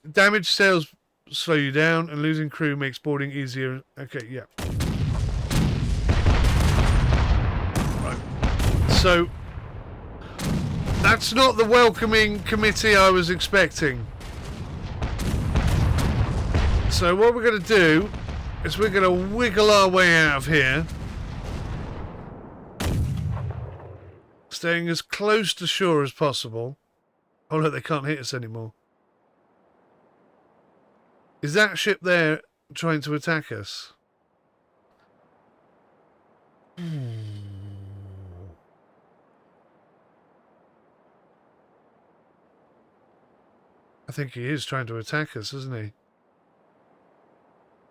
Damaged sails slow you down and losing crew makes boarding easier. Okay, yeah. Right. So, that's not the welcoming committee I was expecting. So what we're going to do is we're going to wiggle our way out of here. Staying as close to shore as possible. Oh look, they can't hit us anymore. Is that ship there trying to attack us? I think he is trying to attack us, isn't he?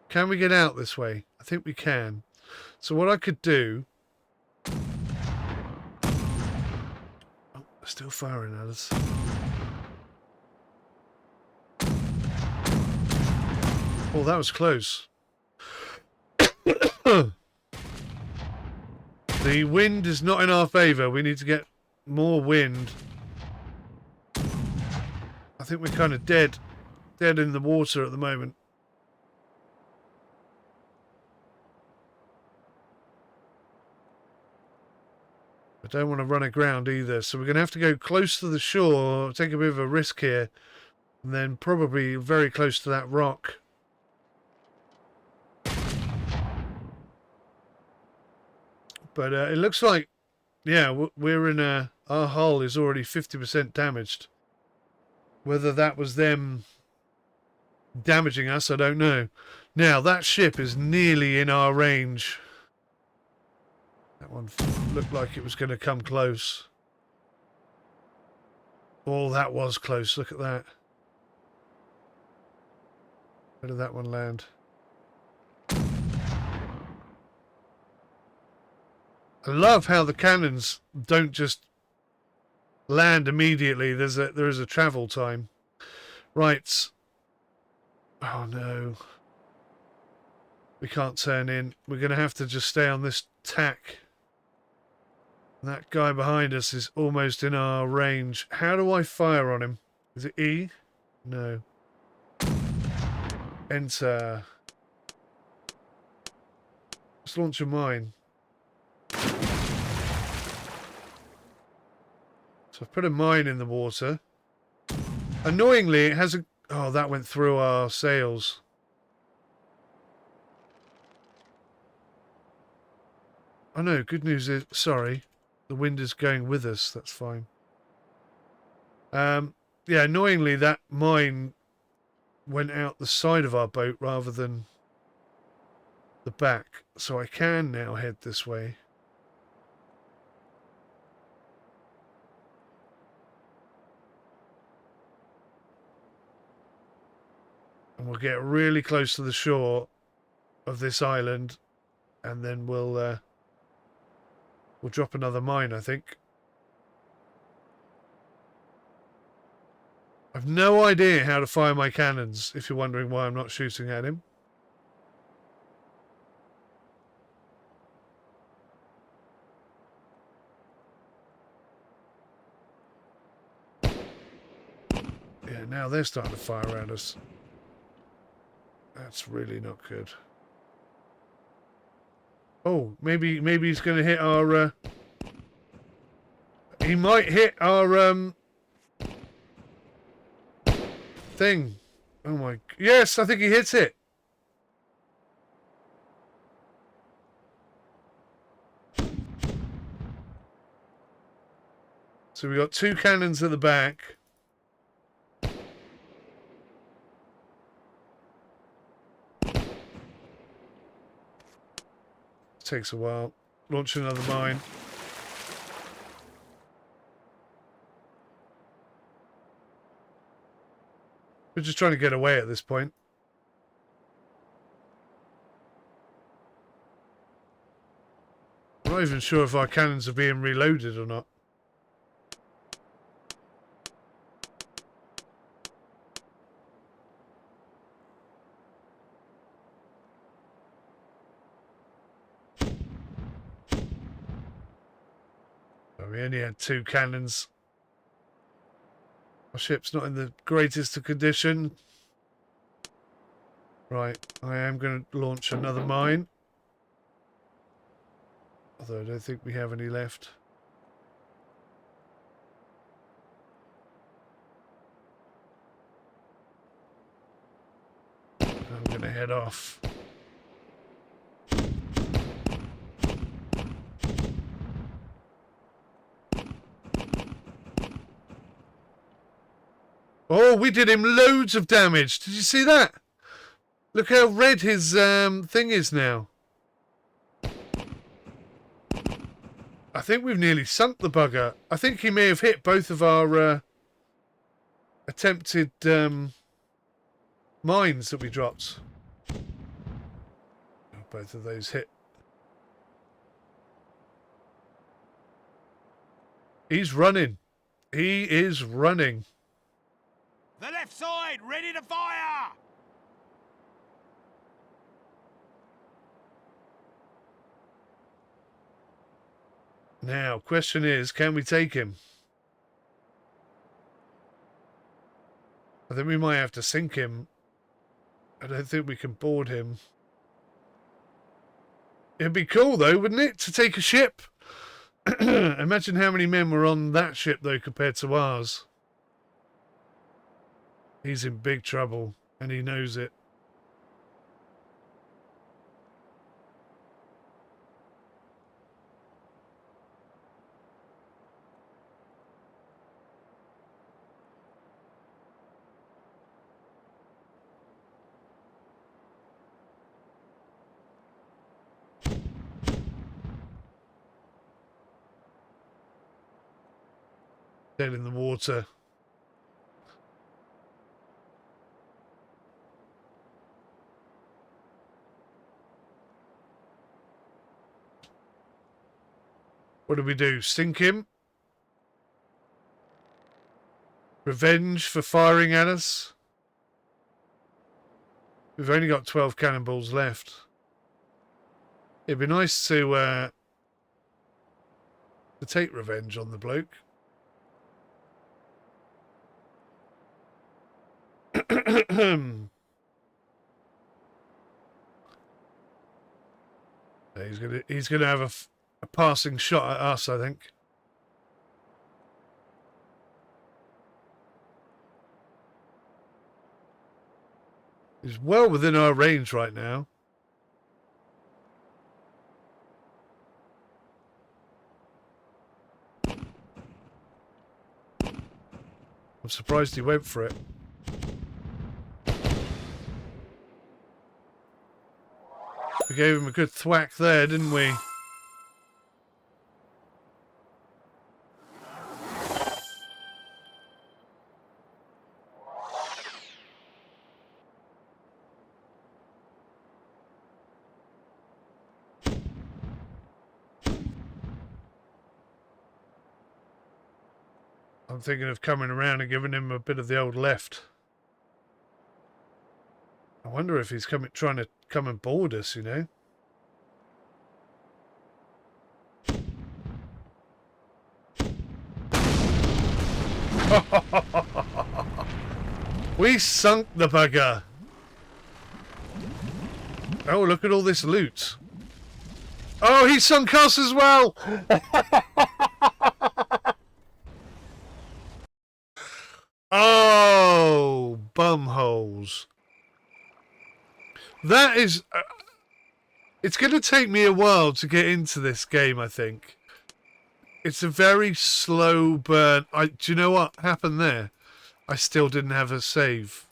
Can we get out this way? I think we can. So what I could do Still firing at us. Oh, that was close. The wind is not in our favour. We need to get more wind. I think we're kind of dead in the water at the moment. I don't want to run aground either, so we're going to have to go close to the shore, take a bit of a risk here, and then probably very close to that rock. But it looks like, yeah, we're in a... Our hull is already 50% damaged. Whether that was them damaging us, I don't know. Now, that ship is nearly in our range. That one looked like it was going to come close. Oh, that was close. Look at that. Where did that one land? I love how the cannons don't just land immediately. There is a travel time. Right. Oh no. We can't turn in. We're going to have to just stay on this tack. That guy behind us is almost in our range. How do I fire on him? Is it E? No. Enter. Let's launch a mine. So I've put a mine in the water. Annoyingly, it has a... Oh, that went through our sails. Oh no, good news is... Sorry. The wind is going with us. That's fine. Yeah, annoyingly, that mine went out the side of our boat rather than the back. So I can now head this way. And we'll get really close to the shore of this island, and then we'll drop another mine, I think. I've no idea how to fire my cannons, if you're wondering why I'm not shooting at him. Yeah, now they're starting to fire at us. That's really not good. Oh, maybe he's going to hit our... he might hit our thing. Oh my... Yes, I think he hits it. So we got 2 cannons at the back. Takes a while. Launch another mine. We're just trying to get away at this point. I'm not even sure if our cannons are being reloaded or not. We only had 2 cannons. Our ship's not in the greatest of condition. Right, I am going to launch another mine. Although I don't think we have any left. I'm going to head off. Oh, we did him loads of damage. Did you see that? Look how red his thing is now. I think we've nearly sunk the bugger. I think he may have hit both of our attempted mines that we dropped. Oh, both of those hit. He's running. He is running. The left side, ready to fire! Now, question is, can we take him? I think we might have to sink him. I don't think we can board him. It'd be cool, though, wouldn't it, to take a ship? Imagine how many men were on that ship, though, compared to ours. He's in big trouble, and he knows it. Dead in the water. What do we do? Sink him? Revenge for firing at us? We've only got 12 cannonballs left. It'd be nice to take revenge on the bloke. He's gonna have a passing shot at us, I think. He's well within our range right now. I'm surprised he went for it. We gave him a good thwack there, didn't we? I'm thinking of coming around and giving him a bit of the old left. I wonder if he's trying to come and board us, you know? We sunk the bugger. Oh, look at all this loot. Oh, he sunk us as well. Oh, bumholes. That is... it's going to take me a while to get into this game, I think. It's a very slow burn. Do you know what happened there? I still didn't have a save.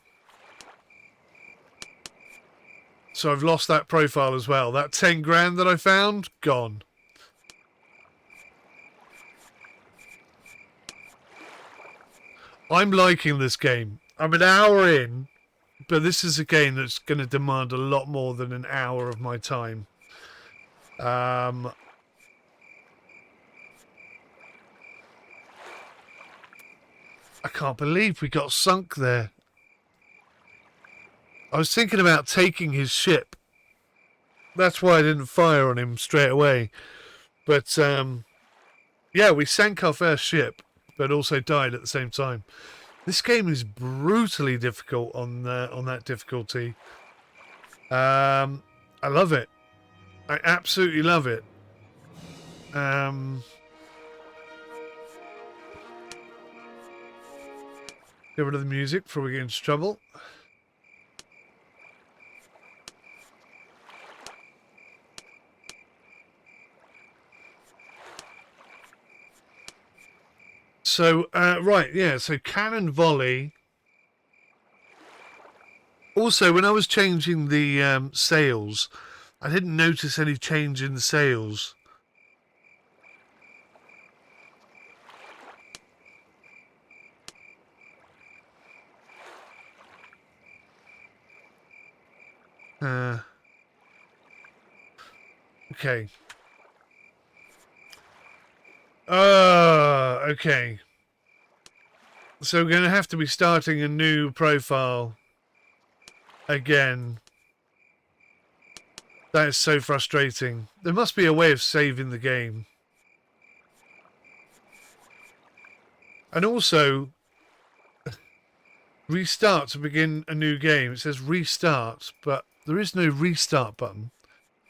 So I've lost that profile as well. That 10 grand that I found, gone. I'm liking this game. I'm an hour in, but this is a game that's going to demand a lot more than an hour of my time. I can't believe we got sunk there. I was thinking about taking his ship. That's why I didn't fire on him straight away. But, yeah, we sank our first ship, but also died at the same time. This game is brutally difficult on that difficulty. I love it. I absolutely love it. Get rid of the music before we get into trouble. So, right, yeah, so cannon volley. Also, when I was changing the sails, I didn't notice any change in the sails. Okay. Okay. So we're going to have to be starting a new profile again. That is so frustrating. There must be a way of saving the game. And also, restart to begin a new game. It says restart, but there is no restart button.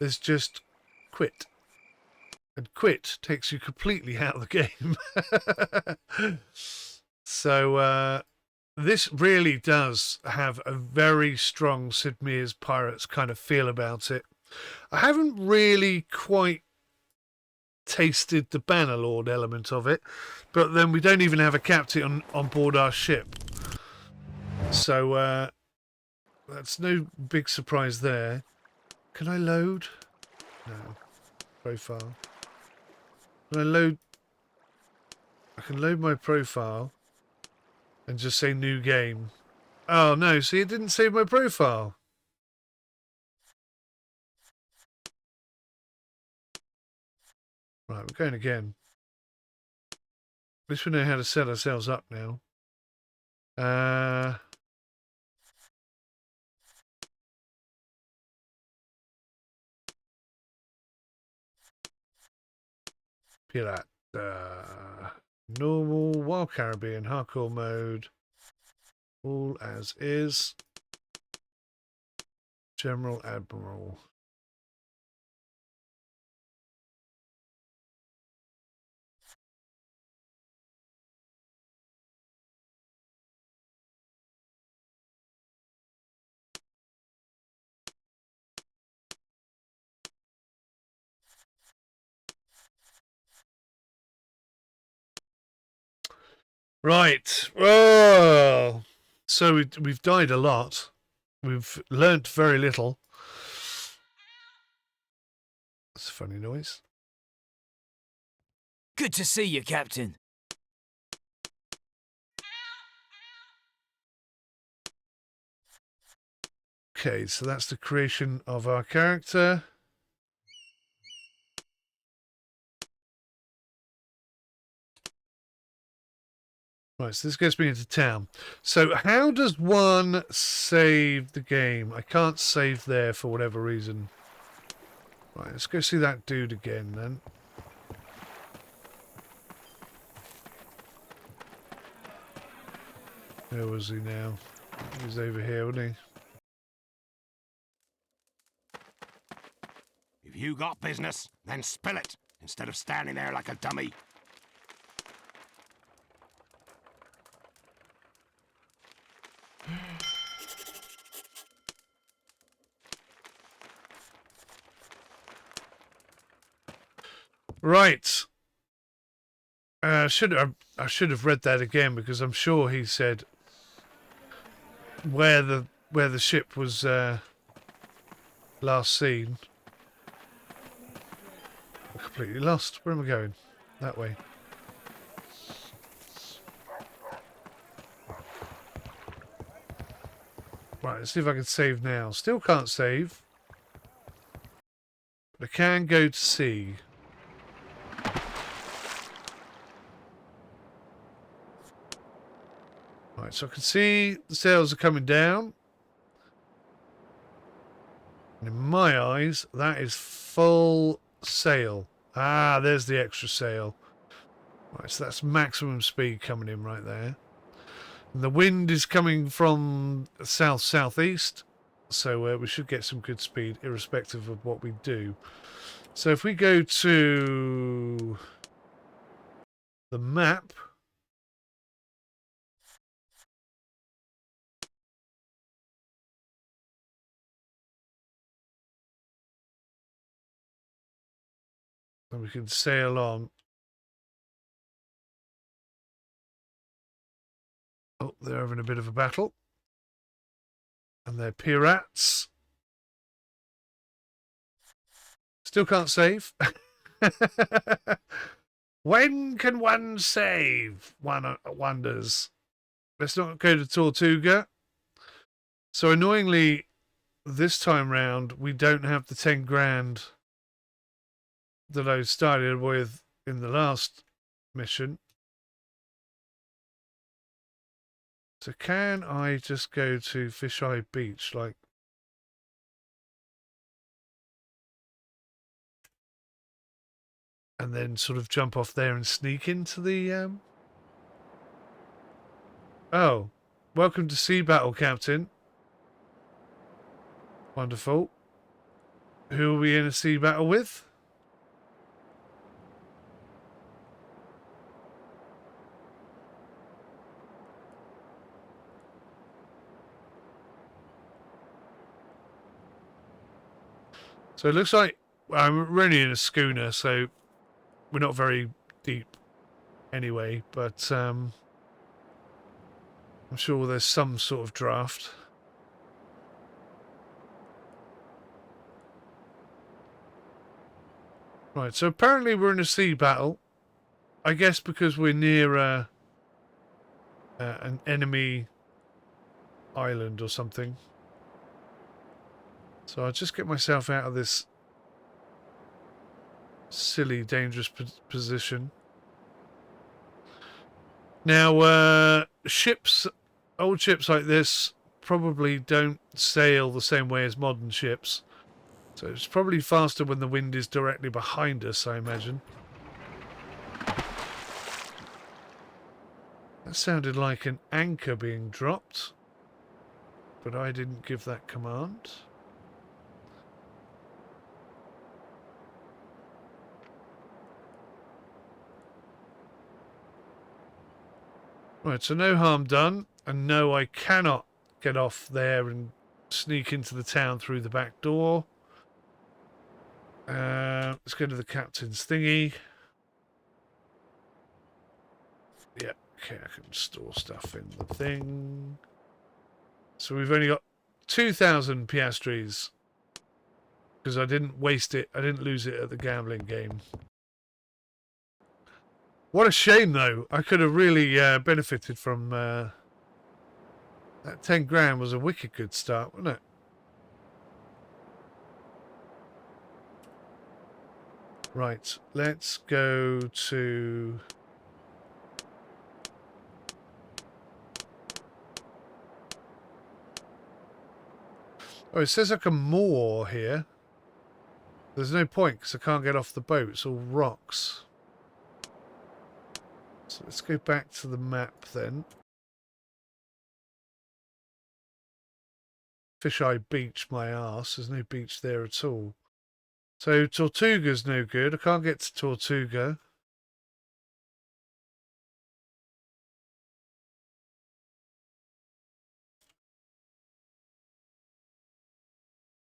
There's just quit. And quit takes you completely out of the game. So, this really does have a very strong Sid Meier's Pirates kind of feel about it. I haven't really quite tasted the BannerLord element of it, but then we don't even have a captain on board our ship. So, that's no big surprise there. Can I load? No. Profile. Can I load? I can load my profile and just say new game. Oh no, see, it didn't save my profile. Right, we're going again. At least we know how to set ourselves up now. Pirate. Normal, Wild Caribbean, hardcore mode. All as is. General Admiral. Right. Oh, so we've died a lot. We've learnt very little. That's a funny noise. Good to see you, Captain. Okay, so that's the creation of our character. Right, so this gets me into town. So how does one save the game? I can't save there for whatever reason. Right, let's go see that dude again then. Where was he now? He's over here, wasn't If you got business, then spill it, instead of standing there like a dummy. Right. I should have read that again because I'm sure he said where the ship was last seen. I'm completely lost. Where am I going? That way. Right, let's see if I can save now. Still can't save. But I can go to sea. Right, so I can see the sails are coming down. And in my eyes, that is full sail. Ah, there's the extra sail. Right, so that's maximum speed coming in right there. And the wind is coming from south-southeast, so we should get some good speed irrespective of what we do. So if we go to the map, and we can sail on. Oh, they're having a bit of a battle. And they're pirates. Still can't save. When can one save? One wonders. Let's not go to Tortuga. So annoyingly, this time round, we don't have the 10 grand that I started with in the last mission. So can I just go to Fisheye Beach, like... and then sort of jump off there and sneak into the... Oh, welcome to Sea Battle, Captain. Wonderful. Who are we in a sea battle with? So it looks like we're only in a schooner, so we're not very deep anyway, but I'm sure there's some sort of draft. Right, so apparently we're in a sea battle. I guess because we're near an enemy island or something. So I'll just get myself out of this silly, dangerous position. Now, ships, old ships like this, probably don't sail the same way as modern ships. So it's probably faster when the wind is directly behind us, I imagine. That sounded like an anchor being dropped, but I didn't give that command. Right, so no harm done, and no, I cannot get off there and sneak into the town through the back door. Let's go to the captain's thingy. Yeah, okay, I can store stuff in the thing. So we've only got 2,000 piastres because I didn't waste it. I didn't lose it at the gambling game. What a shame, though. I could have really benefited from that 10 grand. Was a wicked good start, wasn't it? Right, let's go to... Oh, it says I can moor here. There's no point because I can't get off the boat. It's all rocks. So let's go back to the map then. Fisheye Beach, my arse. There's no beach there at all. So Tortuga's no good. I can't get to Tortuga.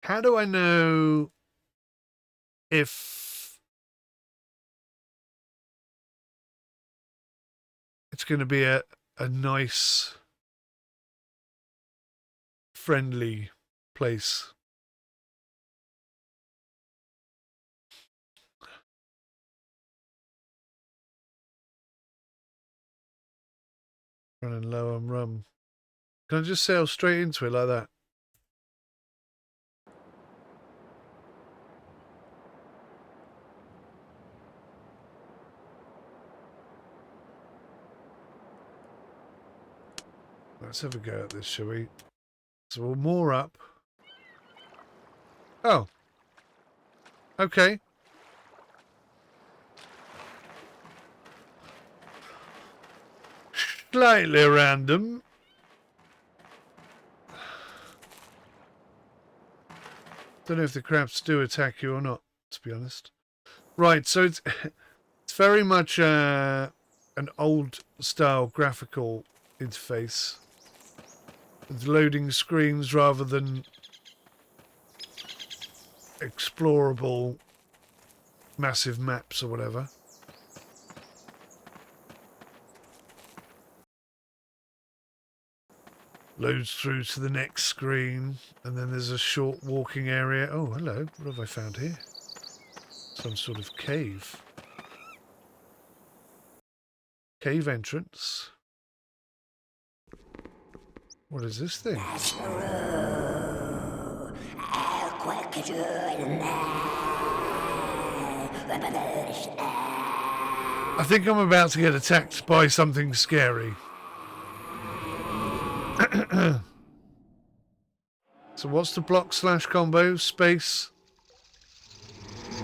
How do I know if it's going to be a nice, friendly place? Running low on rum. Can I just sail straight into it like that? Let's have a go at this, shall we? So we'll moor up. Oh. Okay. Slightly random. Don't know if the crabs do attack you or not, to be honest. Right, so it's very much an old style graphical interface with loading screens rather than explorable massive maps or whatever. Loads through to the next screen, and then there's a short walking area. Oh, hello. What have I found here? Some sort of cave. Cave entrance. What is this thing? I think I'm about to get attacked by something scary. So what's the block / combo? Space.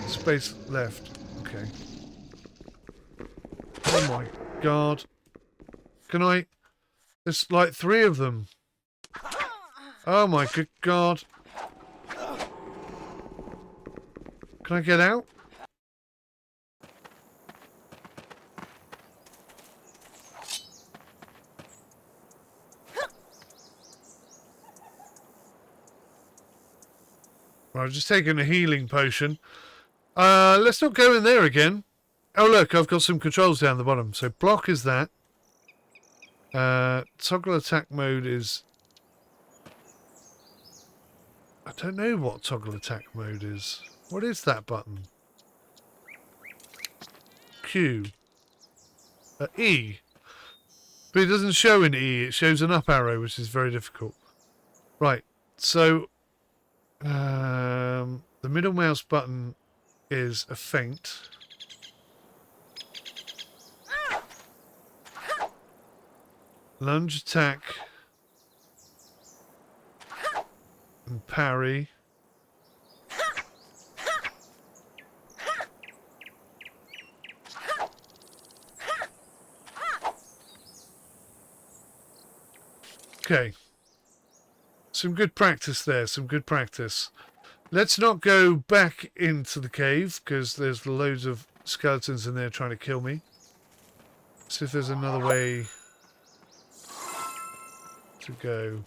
Space left. Okay. Oh my god. Can I... There's like 3 of them. Oh my good god. Can I get out? Right, I've just taken a healing potion. Let's not go in there again. Oh look, I've got some controls down the bottom. So block is that. Toggle attack mode is... I don't know what toggle attack mode is. What is that button? Q. E. But it doesn't show an E, it shows an up arrow, which is very difficult. Right, so... the middle mouse button is a feint. Lunge attack. And parry. Okay. Some good practice there, some good practice. Let's not go back into the cave, because there's loads of skeletons in there trying to kill me. See if there's another way to go.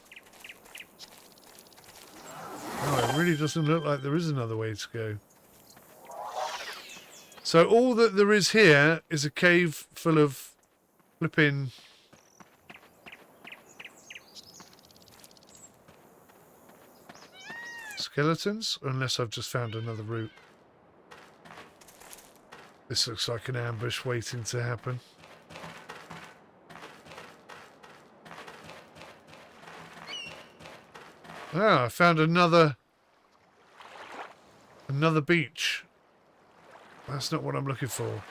Oh, it really doesn't look like there is another way to go. So all that there is here is a cave full of flipping... skeletons, unless I've just found another route. This looks like an ambush waiting to happen. Ah, I found another beach. That's not what I'm looking for.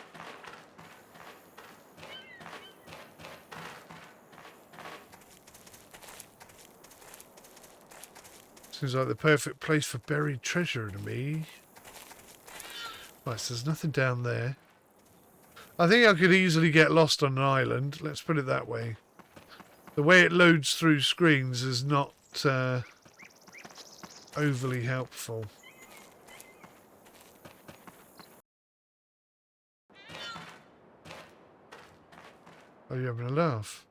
Seems like the perfect place for buried treasure to me. Right, so there's nothing down there. I think I could easily get lost on an island. Let's put it that way. The way it loads through screens is not overly helpful. Are you having a laugh?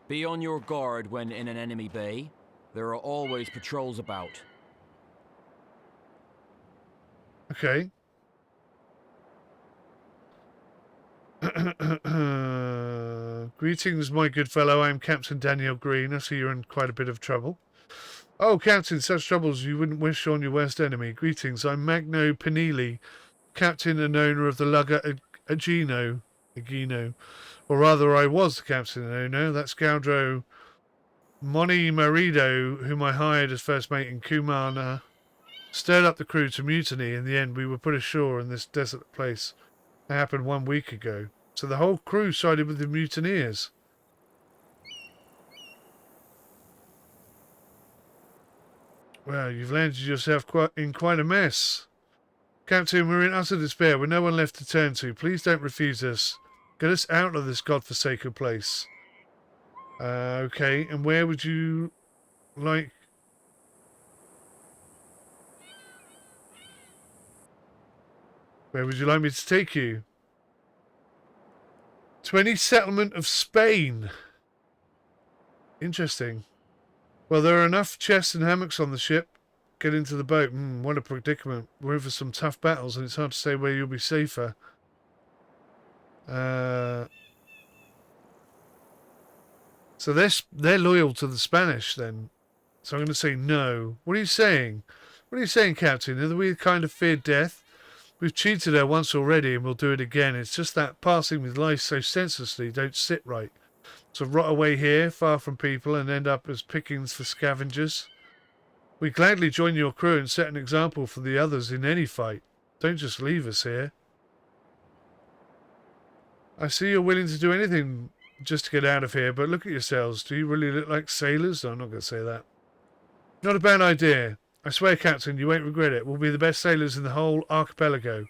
Be on your guard when in an enemy bay. There are always patrols about. Okay. Greetings, my good fellow. I am Captain Daniel Green. I see you're in quite a bit of trouble. Oh, Captain, such troubles you wouldn't wish on your worst enemy. Greetings, I'm Magno Penili, Captain and owner of the lugger Agino. Or rather, I was the captain and owner. That's Gaudro Moni Marido, whom I hired as first mate in Kumana, stirred up the crew to mutiny. In the end, we were put ashore in this desolate place. That happened 1 week ago. So the whole crew sided with the mutineers. Well, you've landed yourself in quite a mess. Captain, we're in utter despair with no one left to turn to. Please don't refuse us. Get us out of this godforsaken place. Okay, and where would you like... Where would you like me to take you? 20 settlement of Spain. Interesting. Well, there are enough chests and hammocks on the ship. Get into the boat. What a predicament. We're in for some tough battles, and it's hard to say where you'll be safer. So they're loyal to the Spanish, then. So I'm going to say no. What are you saying? What are you saying, Captain? Are we kind of feared death? We've cheated her once already, and we'll do it again. It's just that passing with life so senselessly don't sit right. So rot away here, far from people, and end up as pickings for scavengers. We gladly join your crew and set an example for the others in any fight. Don't just leave us here. I see you're willing to do anything just to get out of here, but look at yourselves. Do you really look like sailors? No, I'm not going to say that. Not a bad idea. I swear, Captain, you won't regret it. We'll be the best sailors in the whole archipelago.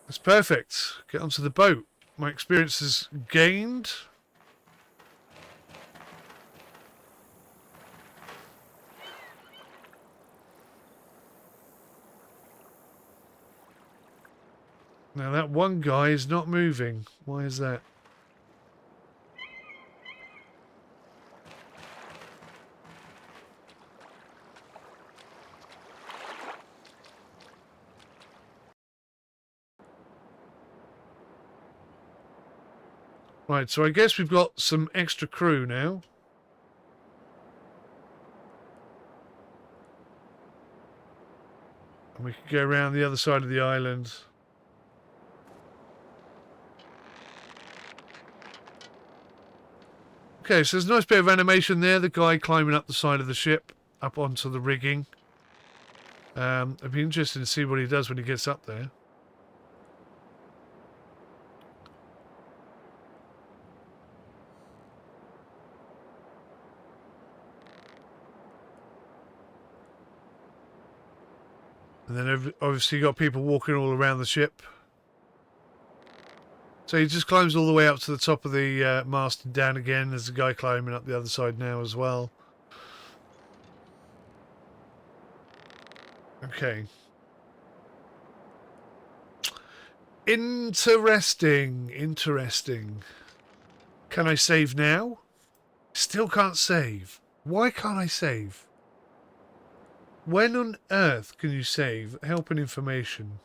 That's perfect. Get onto the boat. My experience is gained. Now that one guy is not moving. Why is that? Right, so I guess we've got some extra crew now. And we can go around the other side of the island. Okay, so there's a nice bit of animation there. The guy climbing up the side of the ship, up onto the rigging. It'd be interesting to see what he does when he gets up there. And then obviously you got people walking all around the ship. So he just climbs all the way up to the top of the mast and down again. There's a guy climbing up the other side now as well. Okay. Interesting. Interesting. Can I save now? Still can't save. Why can't I save? When on earth can you save? Help and information.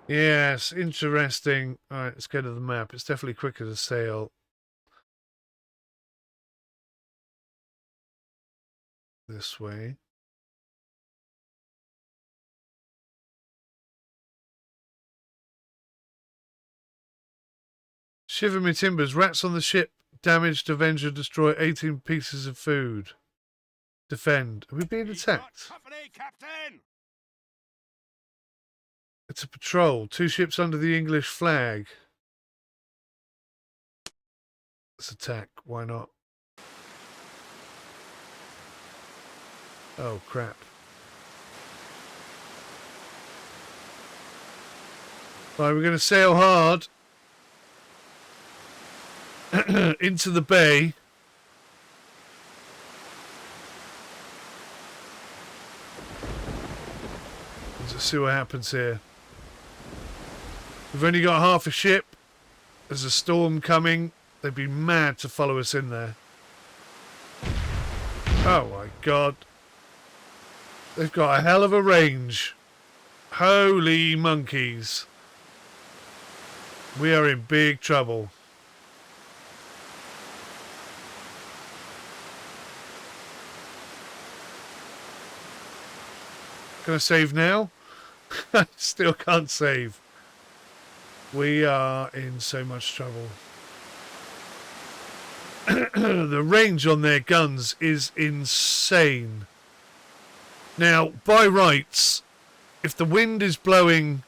Yes, interesting. Alright, let's go to the map. It's definitely quicker to sail. This way. Shiver me timbers. Rats on the ship. Damaged. Avenger destroy 18 pieces of food. Defend. Are we being attacked? Company, Captain! It's a patrol. 2 ships under the English flag. Let's attack. Why not? Oh, crap. Right, we're going to sail hard into the bay. Let's see what happens here. We've only got half a ship. There's a storm coming. They'd be mad to follow us in there. Oh my god. They've got a hell of a range. Holy monkeys. We are in big trouble. Can I save now? I still can't save. We are in so much trouble. The range on their guns is insane. Now, by rights, if the wind is blowing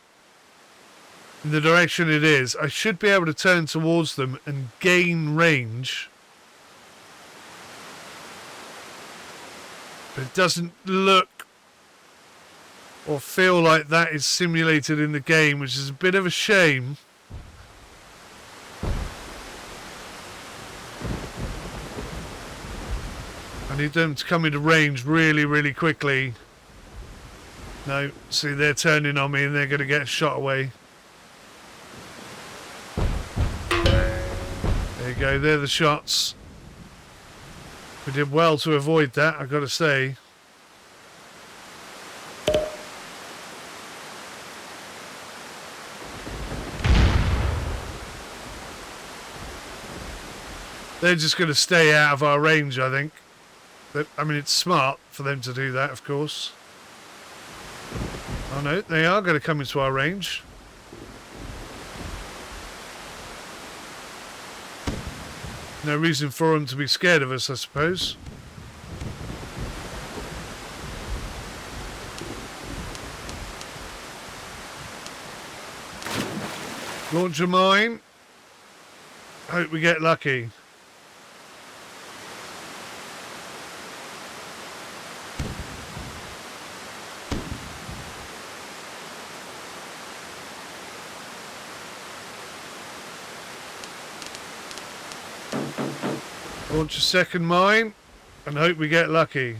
in the direction it is, I should be able to turn towards them and gain range. But it doesn't look or feel like that is simulated in the game, which is a bit of a shame. I need them to come into range really, really quickly. No, see, they're turning on me and they're going to get shot away. There you go, they're the shots. We did well to avoid that, I've got to say. They're just going to stay out of our range, I think. I mean, it's smart for them to do that, of course. Oh no, they are going to come into our range. No reason for them to be scared of us, I suppose. Launch a mine. Hope we get lucky. Launch a second mine and hope we get lucky.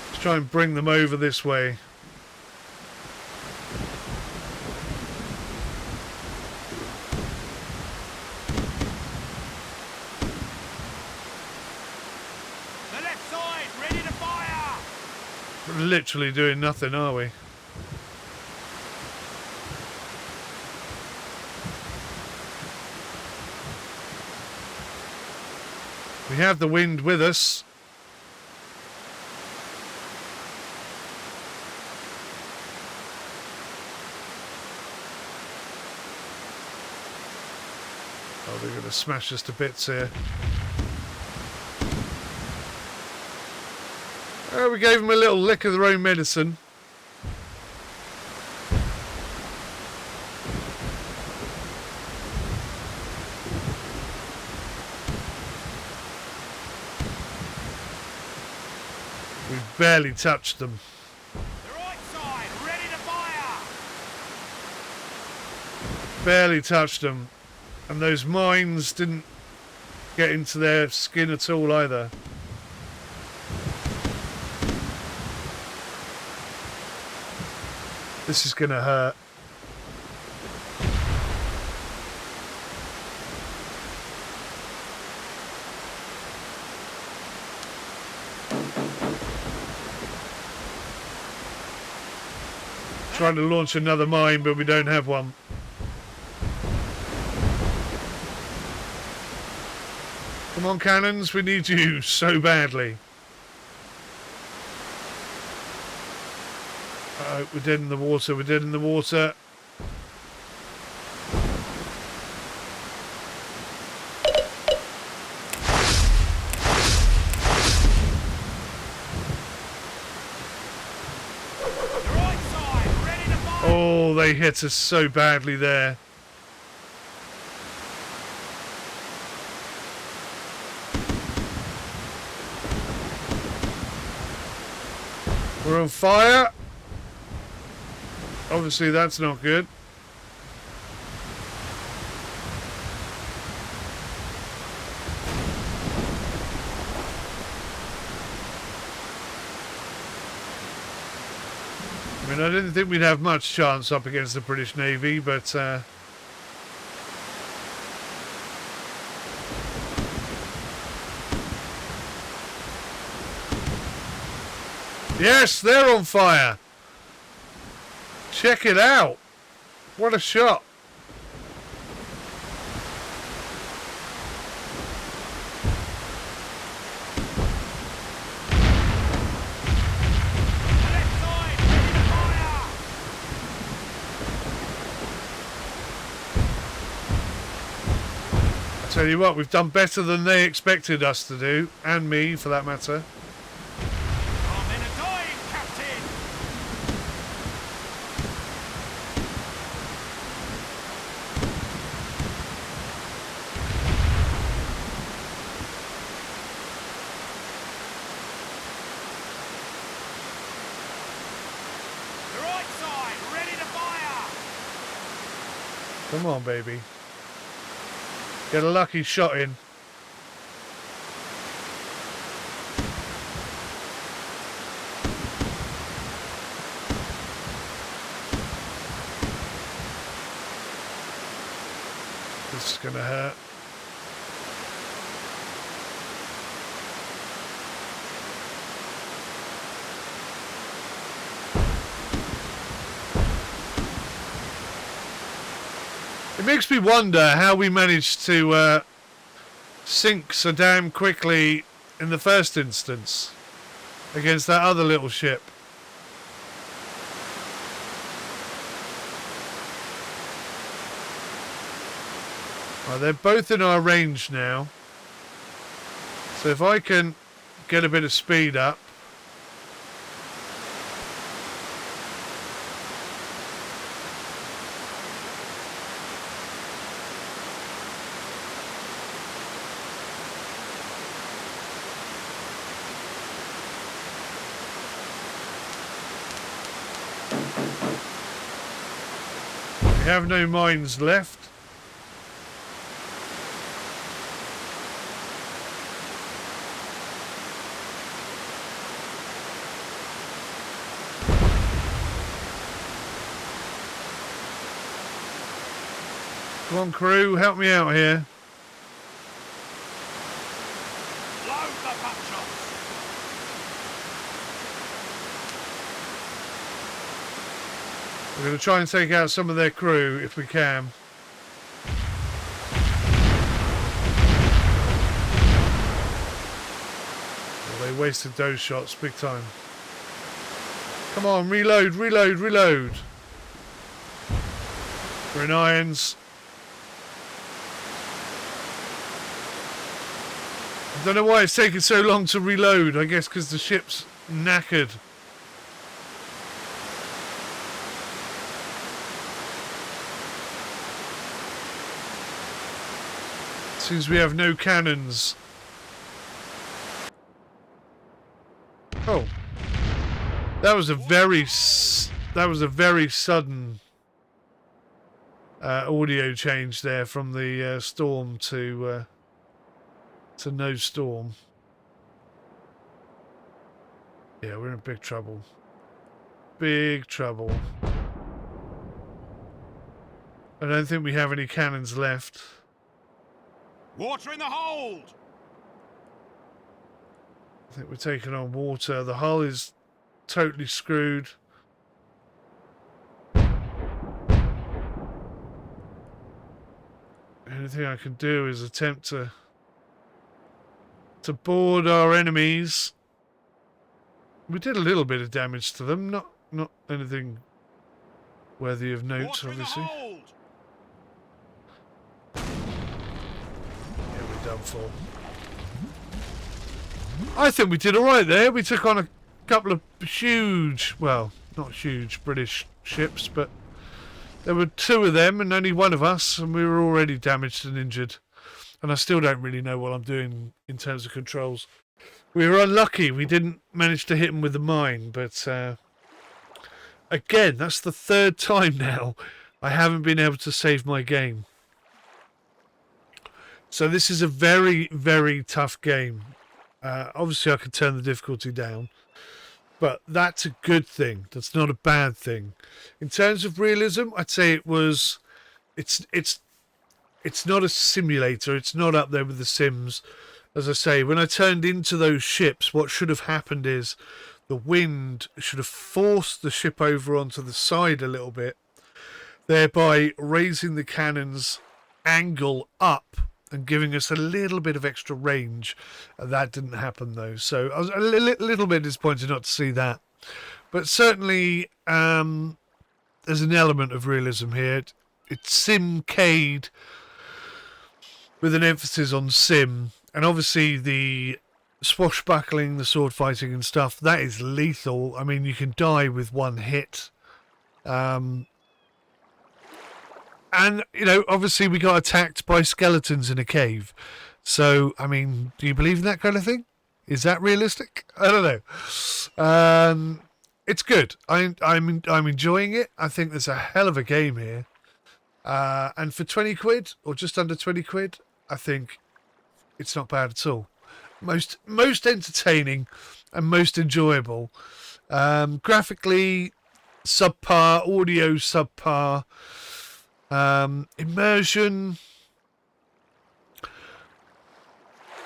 Let's try and bring them over this way. The left side, ready to fire! We're literally doing nothing, are we? We have the wind with us. Oh, they're going to smash us to bits here. Oh, we gave them a little lick of their own medicine. We barely touched them. The right side, ready to fire! Barely touched them. And those mines didn't get into their skin at all either. This is gonna hurt. Trying to launch another mine, but we don't have one. Come on, cannons, we need you so badly. Uh-oh, we're dead in the water, we're dead in the water. Oh, they hit us so badly there. We're on fire. Obviously, that's not good. I mean, I didn't think we'd have much chance up against the British Navy, but yes, they're on fire. Check it out. What a shot. Tell you what, we've done better than they expected us to do, and me for that matter. I'm in a dive, Captain! The right side, ready to fire! Come on, baby. Get a lucky shot in. This is gonna hurt. It makes me wonder how we managed to sink so damn quickly in the first instance against that other little ship. Right, they're both in our range now. So if I can get a bit of speed up. We have no mines left. Come on, crew, help me out here. Load the buckshots! We're going to try and take out some of their crew if we can. Well, they wasted those shots big time. Come on, reload, reload, reload. We're in irons. I don't know why it's taking so long to reload. I guess because the ship's knackered. Seems we have no cannons. Oh, that was a very sudden audio change there from the storm to no storm. Yeah, we're in big trouble. Big trouble. I don't think we have any cannons left. Water in the hold! I think we're taking on water. The hull is totally screwed. Anything I can do is attempt to board our enemies. We did a little bit of damage to them, not anything worthy of note, Water obviously. in the hold! Yeah, we're done for. I think we did alright there. We took on a couple of huge, well, not huge British ships, but there were two of them and only one of us, and we were already damaged and injured. And I still don't really know what I'm doing in terms of controls. We were unlucky. We didn't manage to hit them with the mine, but again, that's the third time now I haven't been able to save my game. So this is a very, very tough game. Obviously, I could turn the difficulty down, but that's a good thing. That's not a bad thing. In terms of realism, I'd say it's not a simulator. It's not up there with the Sims. As I say, when I turned into those ships, what should have happened is the wind should have forced the ship over onto the side a little bit, thereby raising the cannon's angle up and giving us a little bit of extra range. That didn't happen though, so I was a little bit disappointed not to see that. But certainly there's an element of realism here. It's Sim-cade with an emphasis on sim, and obviously the swashbuckling, the sword fighting and stuff, that is lethal. I mean, you can die with one hit. And, you know, obviously we got attacked by skeletons in a cave. So, I mean, do you believe in that kind of thing? Is that realistic? I don't know. It's good. I'm enjoying it. I think there's a hell of a game here. And for 20 quid, or just under 20 quid, I think it's not bad at all. Most entertaining and most enjoyable. Graphically, subpar. Audio, subpar. Immersion.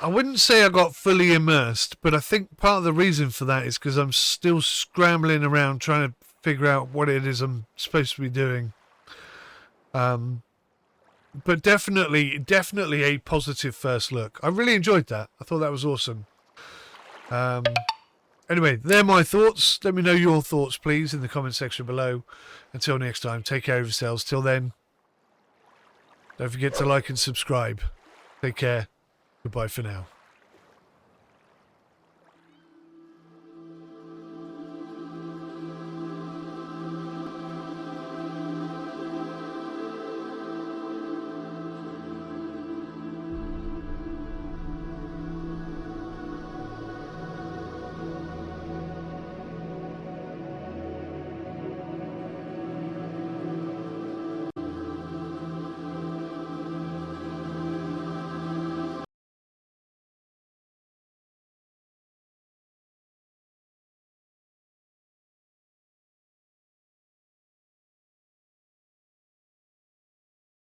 I wouldn't say I got fully immersed, but I think part of the reason for that is because I'm still scrambling around trying to figure out what it is I'm supposed to be doing. but definitely a positive first look. I really enjoyed that. I thought that was awesome. Anyway, they're my thoughts. Let me know your thoughts, please, in the comment section below. Until next time, take care of yourselves. Till then, don't forget to like and subscribe. Take care. Goodbye for now.